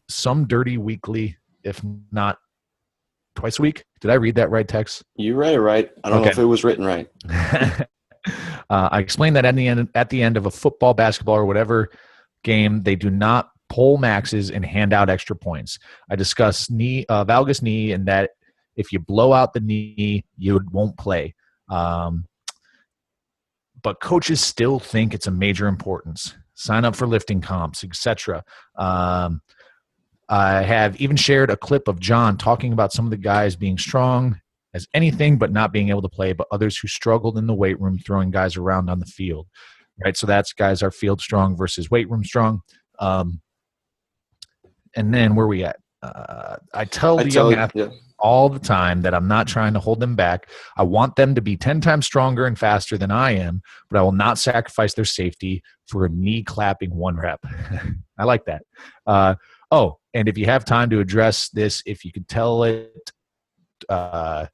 some dirty weekly, if not twice a week. Did I read that right, Tex? You read it right. I don't know if it was written right. I explained that at the end of a football, basketball, or whatever game, they do not pull maxes and hand out extra points. I discussed valgus knee, and that if you blow out the knee, you won't play. But coaches still think it's a major importance. Sign up for lifting comps, etc. I have even shared a clip of John talking about some of the guys being strong as anything but not being able to play, but others who struggled in the weight room throwing guys around on the field, right? So that's guys are field strong versus weight room strong. And then where are we at? I tell the young athletes all the time that I'm not trying to hold them back. I want them to be 10 times stronger and faster than I am, but I will not sacrifice their safety for a knee clapping 1 rep. I like that. And if you have time to address this, if you can tell it, to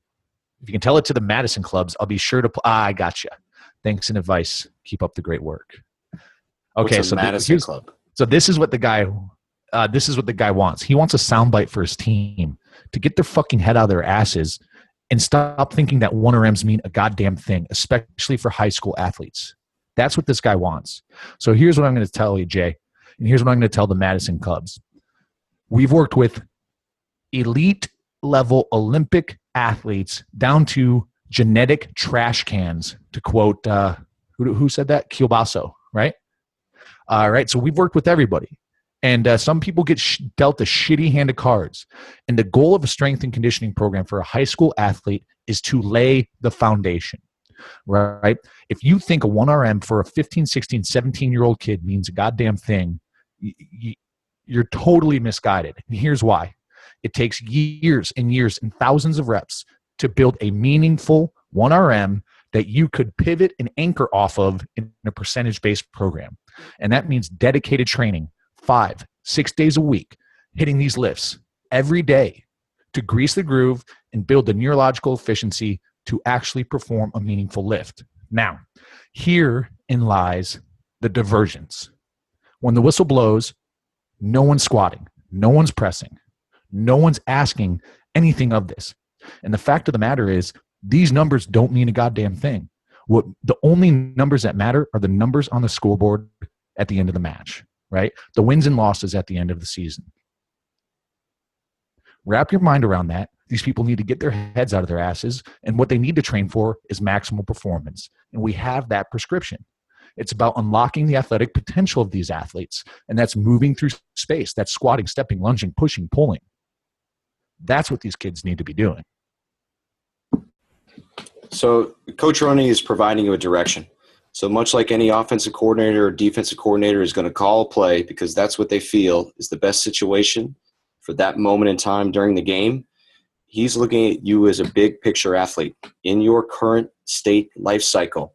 the Madison clubs, I'll be sure to. I gotcha. Thanks and advice. Keep up the great work. Okay, so Madison club. So this is what the guy. This is what the guy wants. He wants a soundbite for his team to get their fucking head out of their asses and stop thinking that 1RMs mean a goddamn thing, especially for high school athletes. That's what this guy wants. So here's what I'm going to tell you, Jay, and here's what I'm going to tell the Madison Cubs. We've worked with elite level Olympic athletes down to genetic trash cans, to quote, who said that? Kielbaso, right? All right. So we've worked with everybody. And some people get dealt a shitty hand of cards. And the goal of a strength and conditioning program for a high school athlete is to lay the foundation, right? If you think a 1RM for a 15, 16, 17-year-old kid means a goddamn thing, you're totally misguided. And here's why. It takes years and years and thousands of reps to build a meaningful 1RM that you could pivot and anchor off of in a percentage-based program. And that means dedicated training, 5, 6 days a week, hitting these lifts every day to grease the groove and build the neurological efficiency to actually perform a meaningful lift. Now, herein lies the divergence. When the whistle blows, no one's squatting, no one's pressing, no one's asking anything of this. And the fact of the matter is, these numbers don't mean a goddamn thing. The only numbers that matter are the numbers on the scoreboard at the end of the match, right? The wins and losses at the end of the season. Wrap your mind around that. These people need to get their heads out of their asses, and what they need to train for is maximal performance. And we have that prescription. It's about unlocking the athletic potential of these athletes, and that's moving through space. That's squatting, stepping, lunging, pushing, pulling. That's what these kids need to be doing. So Coach Roney is providing you a direction. So much like any offensive coordinator or defensive coordinator is going to call a play because that's what they feel is the best situation for that moment in time during the game, he's looking at you as a big picture athlete. In your current state life cycle,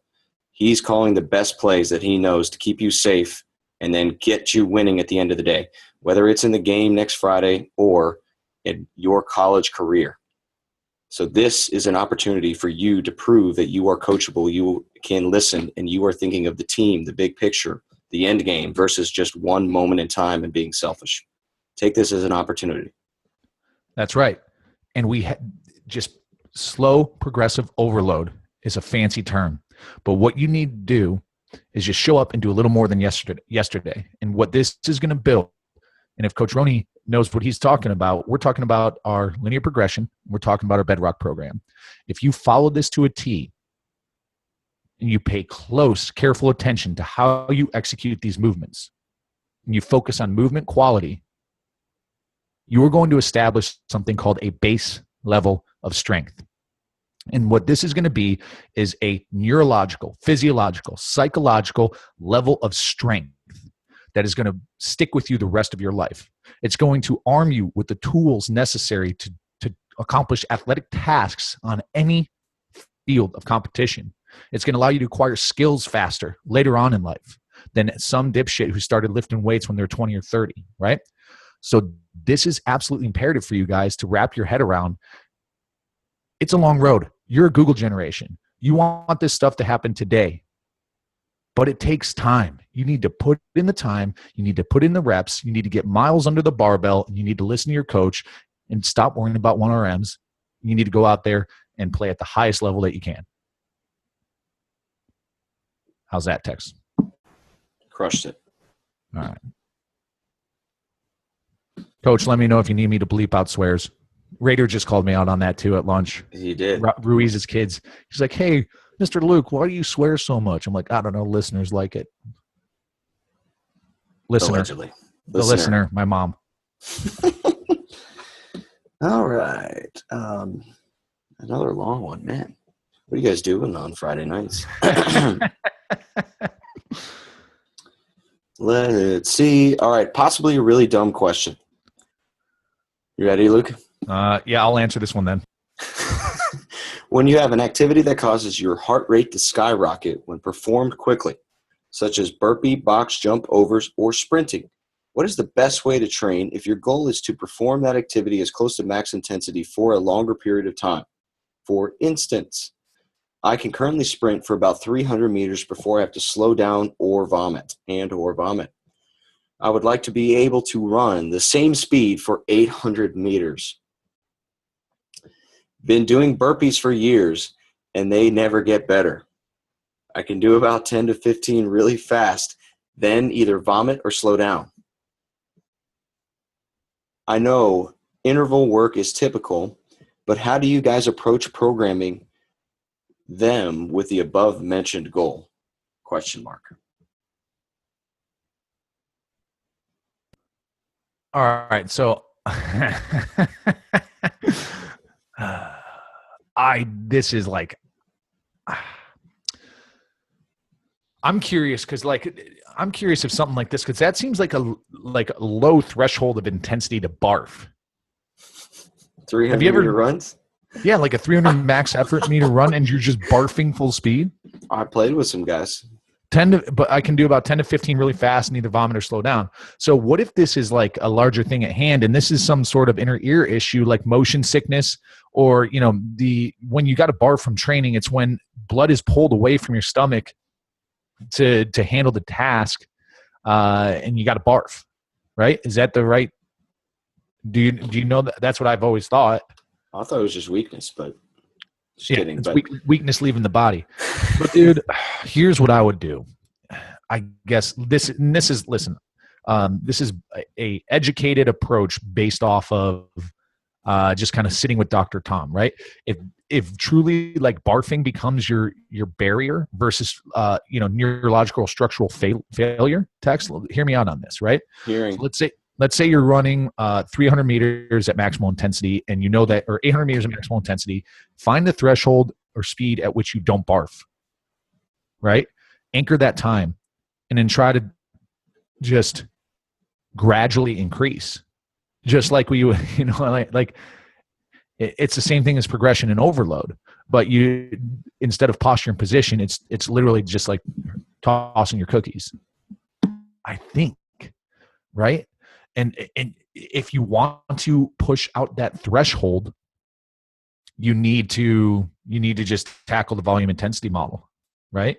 he's calling the best plays that he knows to keep you safe and then get you winning at the end of the day, whether it's in the game next Friday or in your college career. So this is an opportunity for you to prove that you are coachable, you can listen, and you are thinking of the team, the big picture, the end game, versus just one moment in time and being selfish. Take this as an opportunity. That's right. And just slow progressive overload is a fancy term. But what you need to do is just show up and do a little more than yesterday. And what this is going to build, and if Coach Roney knows what he's talking about, we're talking about our linear progression. We're talking about our bedrock program. If you follow this to a T and you pay close, careful attention to how you execute these movements, and you focus on movement quality, you are going to establish something called a base level of strength. And what this is going to be is a neurological, physiological, psychological level of strength that is going to stick with you the rest of your life. It's going to arm you with the tools necessary to accomplish athletic tasks on any field of competition. It's going to allow you to acquire skills faster later on in life than some dipshit who started lifting weights when they're 20 or 30, right? So this is absolutely imperative for you guys to wrap your head around. It's a long road. You're a Google generation. You want this stuff to happen today, but it takes time. You need to put in the time. You need to put in the reps. You need to get miles under the barbell. And you need to listen to your coach and stop worrying about 1RMs. You need to go out there and play at the highest level that you can. How's that, Tex? Crushed it. All right. Coach, let me know if you need me to bleep out swears. Raider just called me out on that too at lunch. He did. Ruiz's kids. He's like, hey, Mr. Luke, why do you swear so much? I'm like, I don't know. Listeners like it. Listener. Allegedly. The listener, my mom. All right. Another long one, man. What are you guys doing on Friday nights? Let's see. All right. Possibly a really dumb question. You ready, Luke? Yeah, I'll answer this one then. When you have an activity that causes your heart rate to skyrocket when performed quickly, such as burpee, box jump, overs, or sprinting, what is the best way to train if your goal is to perform that activity as close to max intensity for a longer period of time? For instance, I can currently sprint for about 300 meters before I have to slow down or vomit. I would like to be able to run the same speed for 800 meters. Been doing burpees for years, and they never get better. I can do about 10 to 15 really fast, then either vomit or slow down. I know interval work is typical, but how do you guys approach programming them with the above mentioned goal? ? All right. So this is like, I'm curious because I'm curious if something like this, because that seems like a low threshold of intensity to barf. 300-meter runs? Yeah, like a 300 max effort meter run, and you're just barfing full speed. I played with some guys. But I can do about 10 to 15 really fast and either vomit or slow down. So what if this is like a larger thing at hand, and this is some sort of inner ear issue, like motion sickness, or when you got to barf from training, it's when blood is pulled away from your stomach to handle the task, and you got to barf, right? Is that the right? Do you know that? That's what I've always thought. I thought it was just weakness, but just yeah, kidding. It's but weakness leaving the body. But dude, here's what I would do. I guess this is listen. This is a educated approach based off of just kind of sitting with Dr. Tom, right? If truly like barfing becomes your barrier versus neurological structural failure, Tex, hear me out on this, right? Hearing. So let's say you're running 300 meters at maximal intensity, and you know that, or 800 meters at maximal intensity. Find the threshold or speed at which you don't barf, right? Anchor that time, and then try to just gradually increase. Just like it's the same thing as progression and overload, but you, instead of posture and position, it's literally just like tossing your cookies, I think, right? And if you want to push out that threshold, you need to just tackle the volume intensity model, right?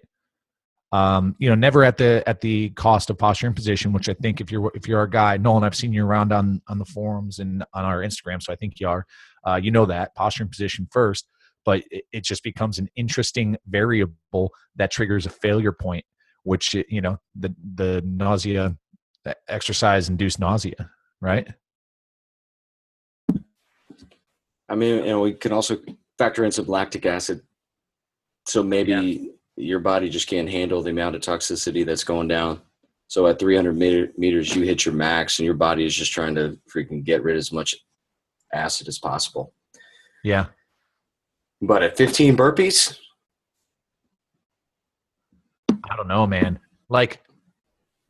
Never at the cost of posture and position, which I think if you're a guy, Nolan, I've seen you around on the forums and on our Instagram, so I think you are. That posture and position first, but it just becomes an interesting variable that triggers a failure point, which the nausea, the exercise induced nausea, right? I mean, we can also factor in some lactic acid, so maybe your body just can't handle the amount of toxicity that's going down. So at 300 meters, you hit your max, and your body is just trying to freaking get rid of as much acid as possible. Yeah. But at 15 burpees? I don't know, man. Like,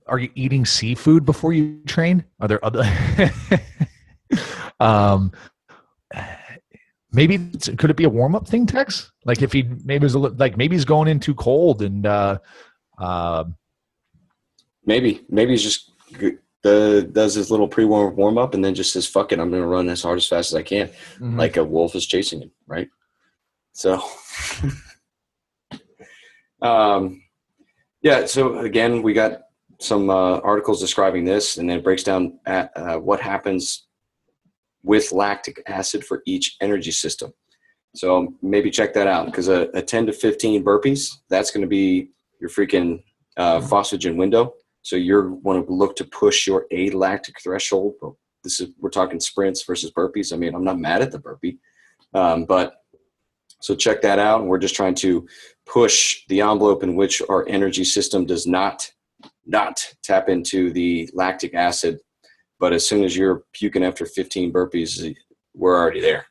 are you eating seafood before you train? Are there other maybe could it be a warm-up thing, Tex? Like if maybe he's going in too cold and maybe he's just does his little warm up and then just says, fuck it, I'm going to run as hard as fast as I can. Mm-hmm. Like a wolf is chasing him, right? So so again, we got some articles describing this, and then it breaks down what happens with lactic acid for each energy system. So maybe check that out, because a 10 to 15 burpees, that's going to be your freaking phosphagen window. So you're want to look to push your alactic threshold. We're talking sprints versus burpees. I mean, I'm not mad at the burpee, but so check that out. We're just trying to push the envelope in which our energy system does not tap into the lactic acid. But as soon as you're puking after 15 burpees, we're already there.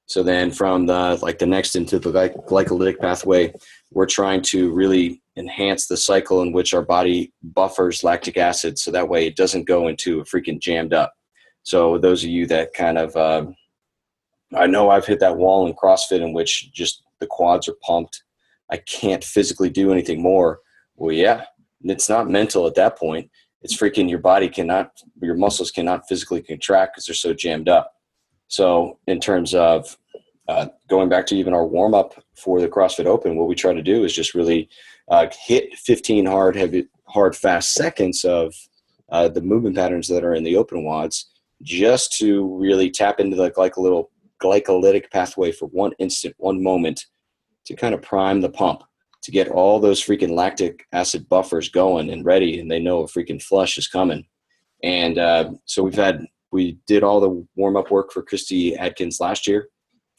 So then from the next into the glycolytic pathway, we're trying to really enhance the cycle in which our body buffers lactic acid, so that way it doesn't go into a freaking jammed up. So those of you that kind of, I know I've hit that wall in CrossFit in which just the quads are pumped. I can't physically do anything more. Well, yeah, it's not mental at that point. It's freaking your muscles cannot physically contract because they're so jammed up. So in terms of going back to even our warm-up for the CrossFit Open, what we try to do is just really hit 15 hard, fast seconds of the movement patterns that are in the open WODs, just to really tap into the glycolytic pathway for one instant, one moment, to kind of prime the pump, to get all those freaking lactic acid buffers going and ready, and they know a freaking flush is coming. And so we did all the warm-up work for Christy Adkins last year,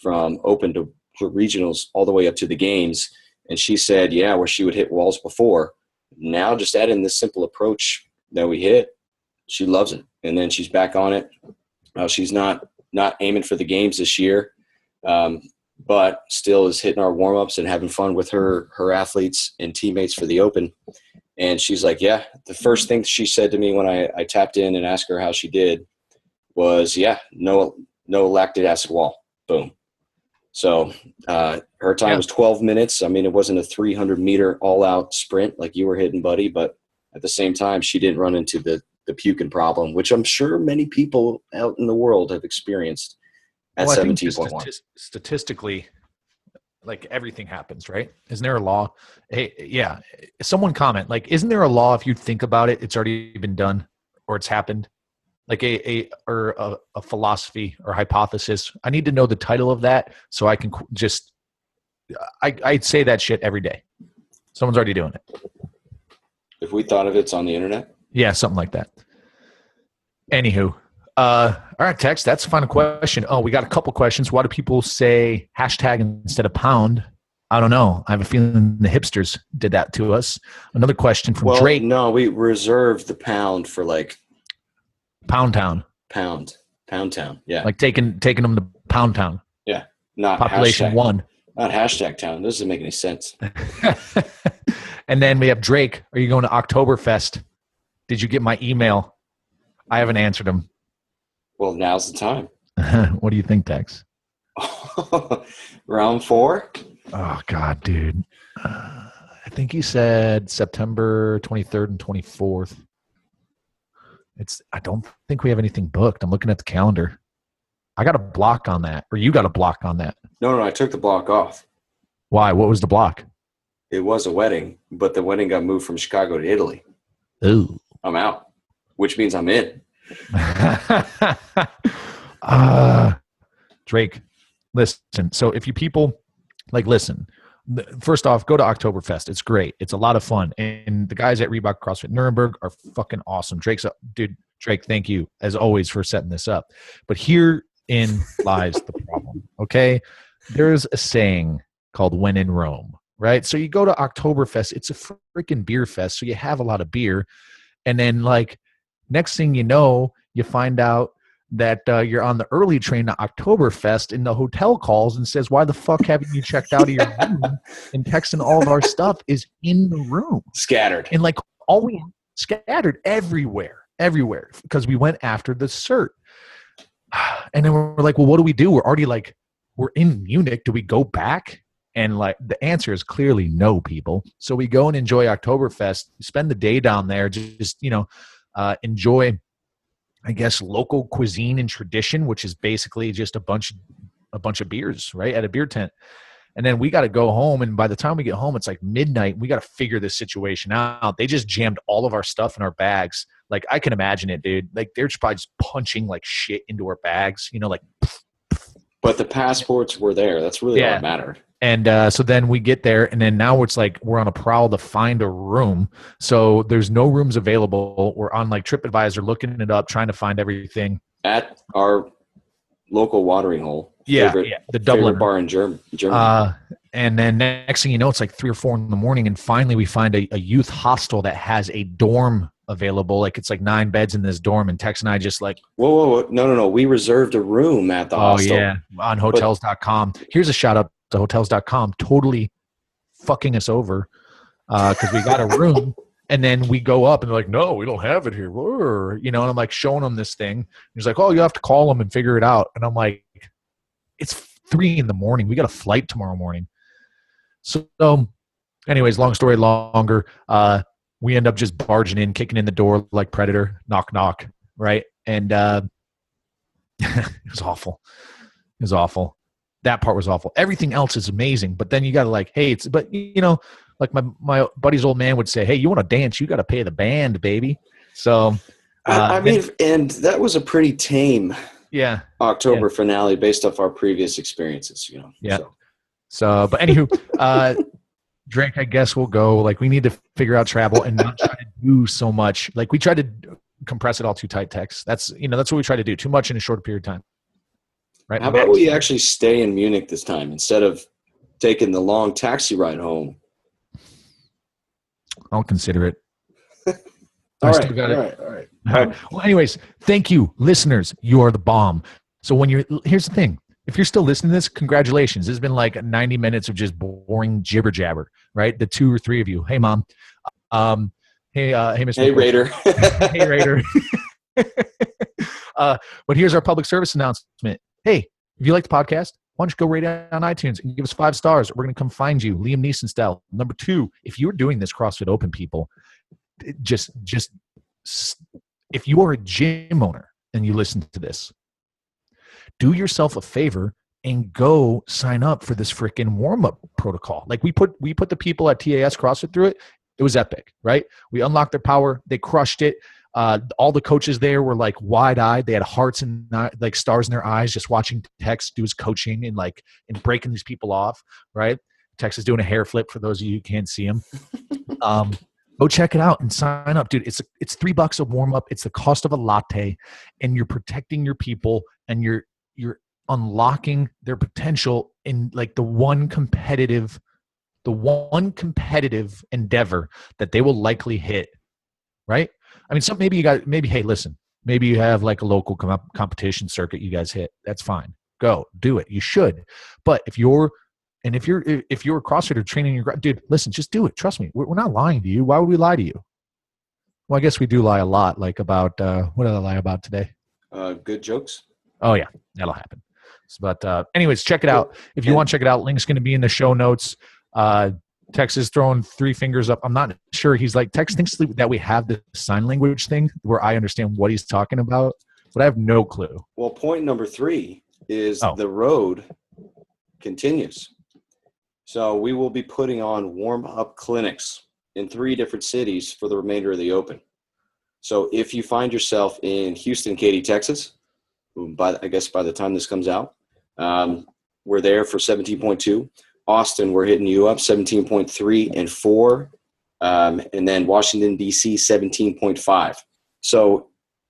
from open to regionals all the way up to the games. And she said, where she would hit walls before, now just add in this simple approach that we hit, she loves it. And then she's back on it. She's not aiming for the games this year, but still is hitting our warm-ups and having fun with her athletes and teammates for the Open. And she's like, yeah, the first thing she said to me when I tapped in and asked her how she did was, yeah, no lactic acid wall. Boom. So her time was 12 minutes. I mean, it wasn't a 300-meter all-out sprint like you were hitting, buddy, but at the same time, she didn't run into the puking problem, which I'm sure many people out in the world have experienced at 17.1. Statistically, like everything happens, right? Isn't there a law? Hey, yeah. Someone comment, like, isn't there a law if you think about it, it's already been done or it's happened? Like a philosophy or hypothesis. I need to know the title of that so I can just I'd say that shit every day. Someone's already doing it. If we thought of it's on the internet? Yeah, something like that. Anywho. All right, Tex, that's a final question. Oh, we got a couple questions. Why do people say hashtag instead of pound? I don't know. I have a feeling the hipsters did that to us. Another question from Drake. No, we reserved the pound for like Pound Town. Pound Town. Yeah. Like taking them to Pound Town. Yeah. Not population hashtag, 1. Not hashtag town. This doesn't make any sense. And then we have Drake. Are you going to Oktoberfest? Did you get my email? I haven't answered him. Well, now's the time. What do you think, Tex? Round 4? Oh, God, dude. I think he said September 23rd and 24th. I don't think we have anything booked. I'm looking at the calendar. I got a block on that, or you got a block on that. No, I took the block off. Why? What was the block? It was a wedding, but the wedding got moved from Chicago to Italy. Ooh. I'm out, which means I'm in. Drake, listen. So if you people listen, first off, go to Oktoberfest. It's great. It's a lot of fun. And the guys at Reebok CrossFit Nuremberg are fucking awesome. Drake, thank you as always for setting this up. But herein lies the problem. Okay. There's a saying called when in Rome, right? So you go to Oktoberfest, it's a freaking beer fest. So you have a lot of beer. And then next thing you know, you find out that you're on the early train to Oktoberfest and the hotel calls and says, why the fuck haven't you checked out of your room? And texting all of our stuff is in the room. Scattered. And scattered everywhere, because we went after the cert. And then we're like, well, what do we do? We're already we're in Munich. Do we go back? And the answer is clearly no, people. So we go and enjoy Oktoberfest, spend the day down there, just enjoy, I guess, local cuisine and tradition, which is basically just a bunch of beers, right, at a beer tent. And then we got to go home, and by the time we get home, it's like midnight. We got to figure this situation out. They just jammed all of our stuff in our bags. I can imagine it, dude. They're just probably just punching shit into our bags, But the passports were there. That's really all that mattered. And so then we get there, and then now it's we're on a prowl to find a room. So there's no rooms available. We're on TripAdvisor looking it up, trying to find everything. At our local watering hole. The Dublin bar in Germany. And then next thing you know, it's 3 or 4 in the morning, and finally we find a youth hostel that has a dorm available. It's 9 beds in this dorm, and Tex and I just whoa. No. We reserved a room at the hostel. Oh, yeah, on hotels.com. Here's a shout out to hotels.com, totally fucking us over because we got a room. And then we go up and they're like, no, we don't have it here. And I'm showing them this thing. He's like, oh, you have to call them and figure it out. And I'm like, it's 3 in the morning. We got a flight tomorrow morning. So anyways, long story longer, we end up just barging in, kicking in the door like Predator, knock, knock. Right. And it was awful. It was awful. That part was awful. Everything else is amazing. But then you got to hey, my buddy's old man would say, hey, you want to dance, you got to pay the band, baby. So and that was a pretty tame October finale based off our previous experiences, Yeah. So but anywho, Drake, I guess we'll go. We need to figure out travel and not try to do so much. We tried to compress it all too tight, Tex. That's what we try to do. Too much in a short period of time. Right? How about we actually stay in Munich this time instead of taking the long taxi ride home? I'll consider it. All I right. still got it. All right. All right. Well, anyways, thank you, listeners. You are the bomb. So here's the thing. If you're still listening to this, congratulations. This has been like 90 minutes of just boring jibber jabber, right? The 2 or 3 of you. Hey, Mom. Hey, Miss. Hey, Raider. Hey, Raider. But here's our public service announcement. Hey, if you like the podcast, why don't you go rate it on iTunes and give us 5 stars? We're going to come find you, Liam Neeson style. Number 2, if you're doing this CrossFit Open, people, just if you are a gym owner and you listen to this, do yourself a favor and go sign up for this freaking warm-up protocol. Like we put the people at TAS CrossFit through it. It was epic, right? We unlocked their power. They crushed it. All the coaches there were like wide-eyed. They had hearts and like stars in their eyes just watching Tex do his coaching and breaking these people off, right? Tex is doing a hair flip for those of you who can't see him. Go check it out and sign up, dude. It's $3 a warm-up. It's the cost of a latte, and you're protecting your people, and you're unlocking their potential in like the one competitive endeavor that they will likely hit, right? I mean, hey, listen, maybe you have like a local competition circuit you guys hit. That's fine. Go do it. You should. But if you're a CrossFitter training your dude, listen, just do it. Trust me. We're not lying to you. Why would we lie to you? Well, I guess we do lie a lot, like about what did I lie about today? Good jokes. Oh yeah, that'll happen. But anyways, check it out. If you want to check it out, link's going to be in the show notes. Tex is throwing 3 fingers up. I'm not sure. He's like, Tex thinks that we have the sign language thing where I understand what he's talking about, but I have no clue. Well, point number 3 is the road continues. So we will be putting on warm-up clinics in 3 different cities for the remainder of the Open. So if you find yourself in Houston, Katy, Texas, by the time this comes out, we're there for 17.2. Austin, we're hitting you up 17.3 and 4. And then Washington, D.C., 17.5. So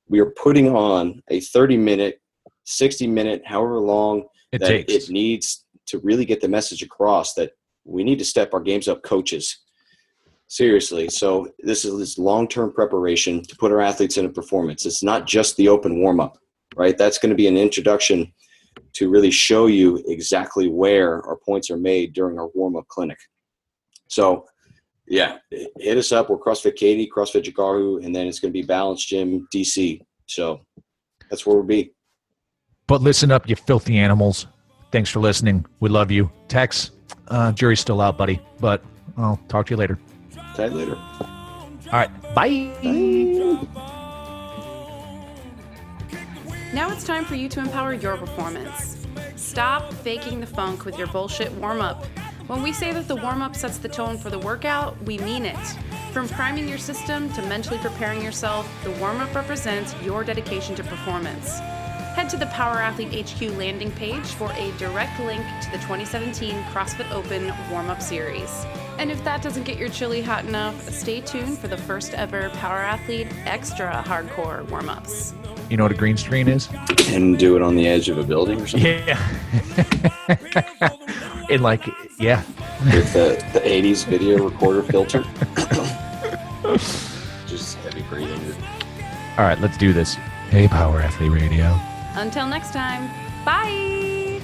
we are putting on a 30-minute, 60-minute, however long it needs to really get the message across that we need to step our games up, coaches. Seriously. So this is this long-term preparation to put our athletes in a performance. It's not just the open warm-up, right? That's going to be an introduction to really show you exactly where our points are made during our warm-up clinic. So, yeah, hit us up. We're CrossFit Katy, CrossFit Chicago, and then it's going to be Balance Gym DC. So that's where we'll be. But listen up, you filthy animals. Thanks for listening. We love you. Tex, jury's still out, buddy, but I'll talk to you later. Talk later. All right, bye. Now it's time for you to empower your performance. Stop faking the funk with your bullshit warm-up. When we say that the warm-up sets the tone for the workout, we mean it. From priming your system to mentally preparing yourself, the warm-up represents your dedication to performance. Head to the Power Athlete HQ landing page for a direct link to the 2017 CrossFit Open warm-up series. And if that doesn't get your chili hot enough, stay tuned for the first ever Power Athlete Extra Hardcore warm-ups. You know what a green screen is? And do it on the edge of a building or something? Yeah. Yeah. With the 80s video recorder filter. Just heavy breathing. All right, let's do this. Hey, Power Athlete Radio. Until next time, bye!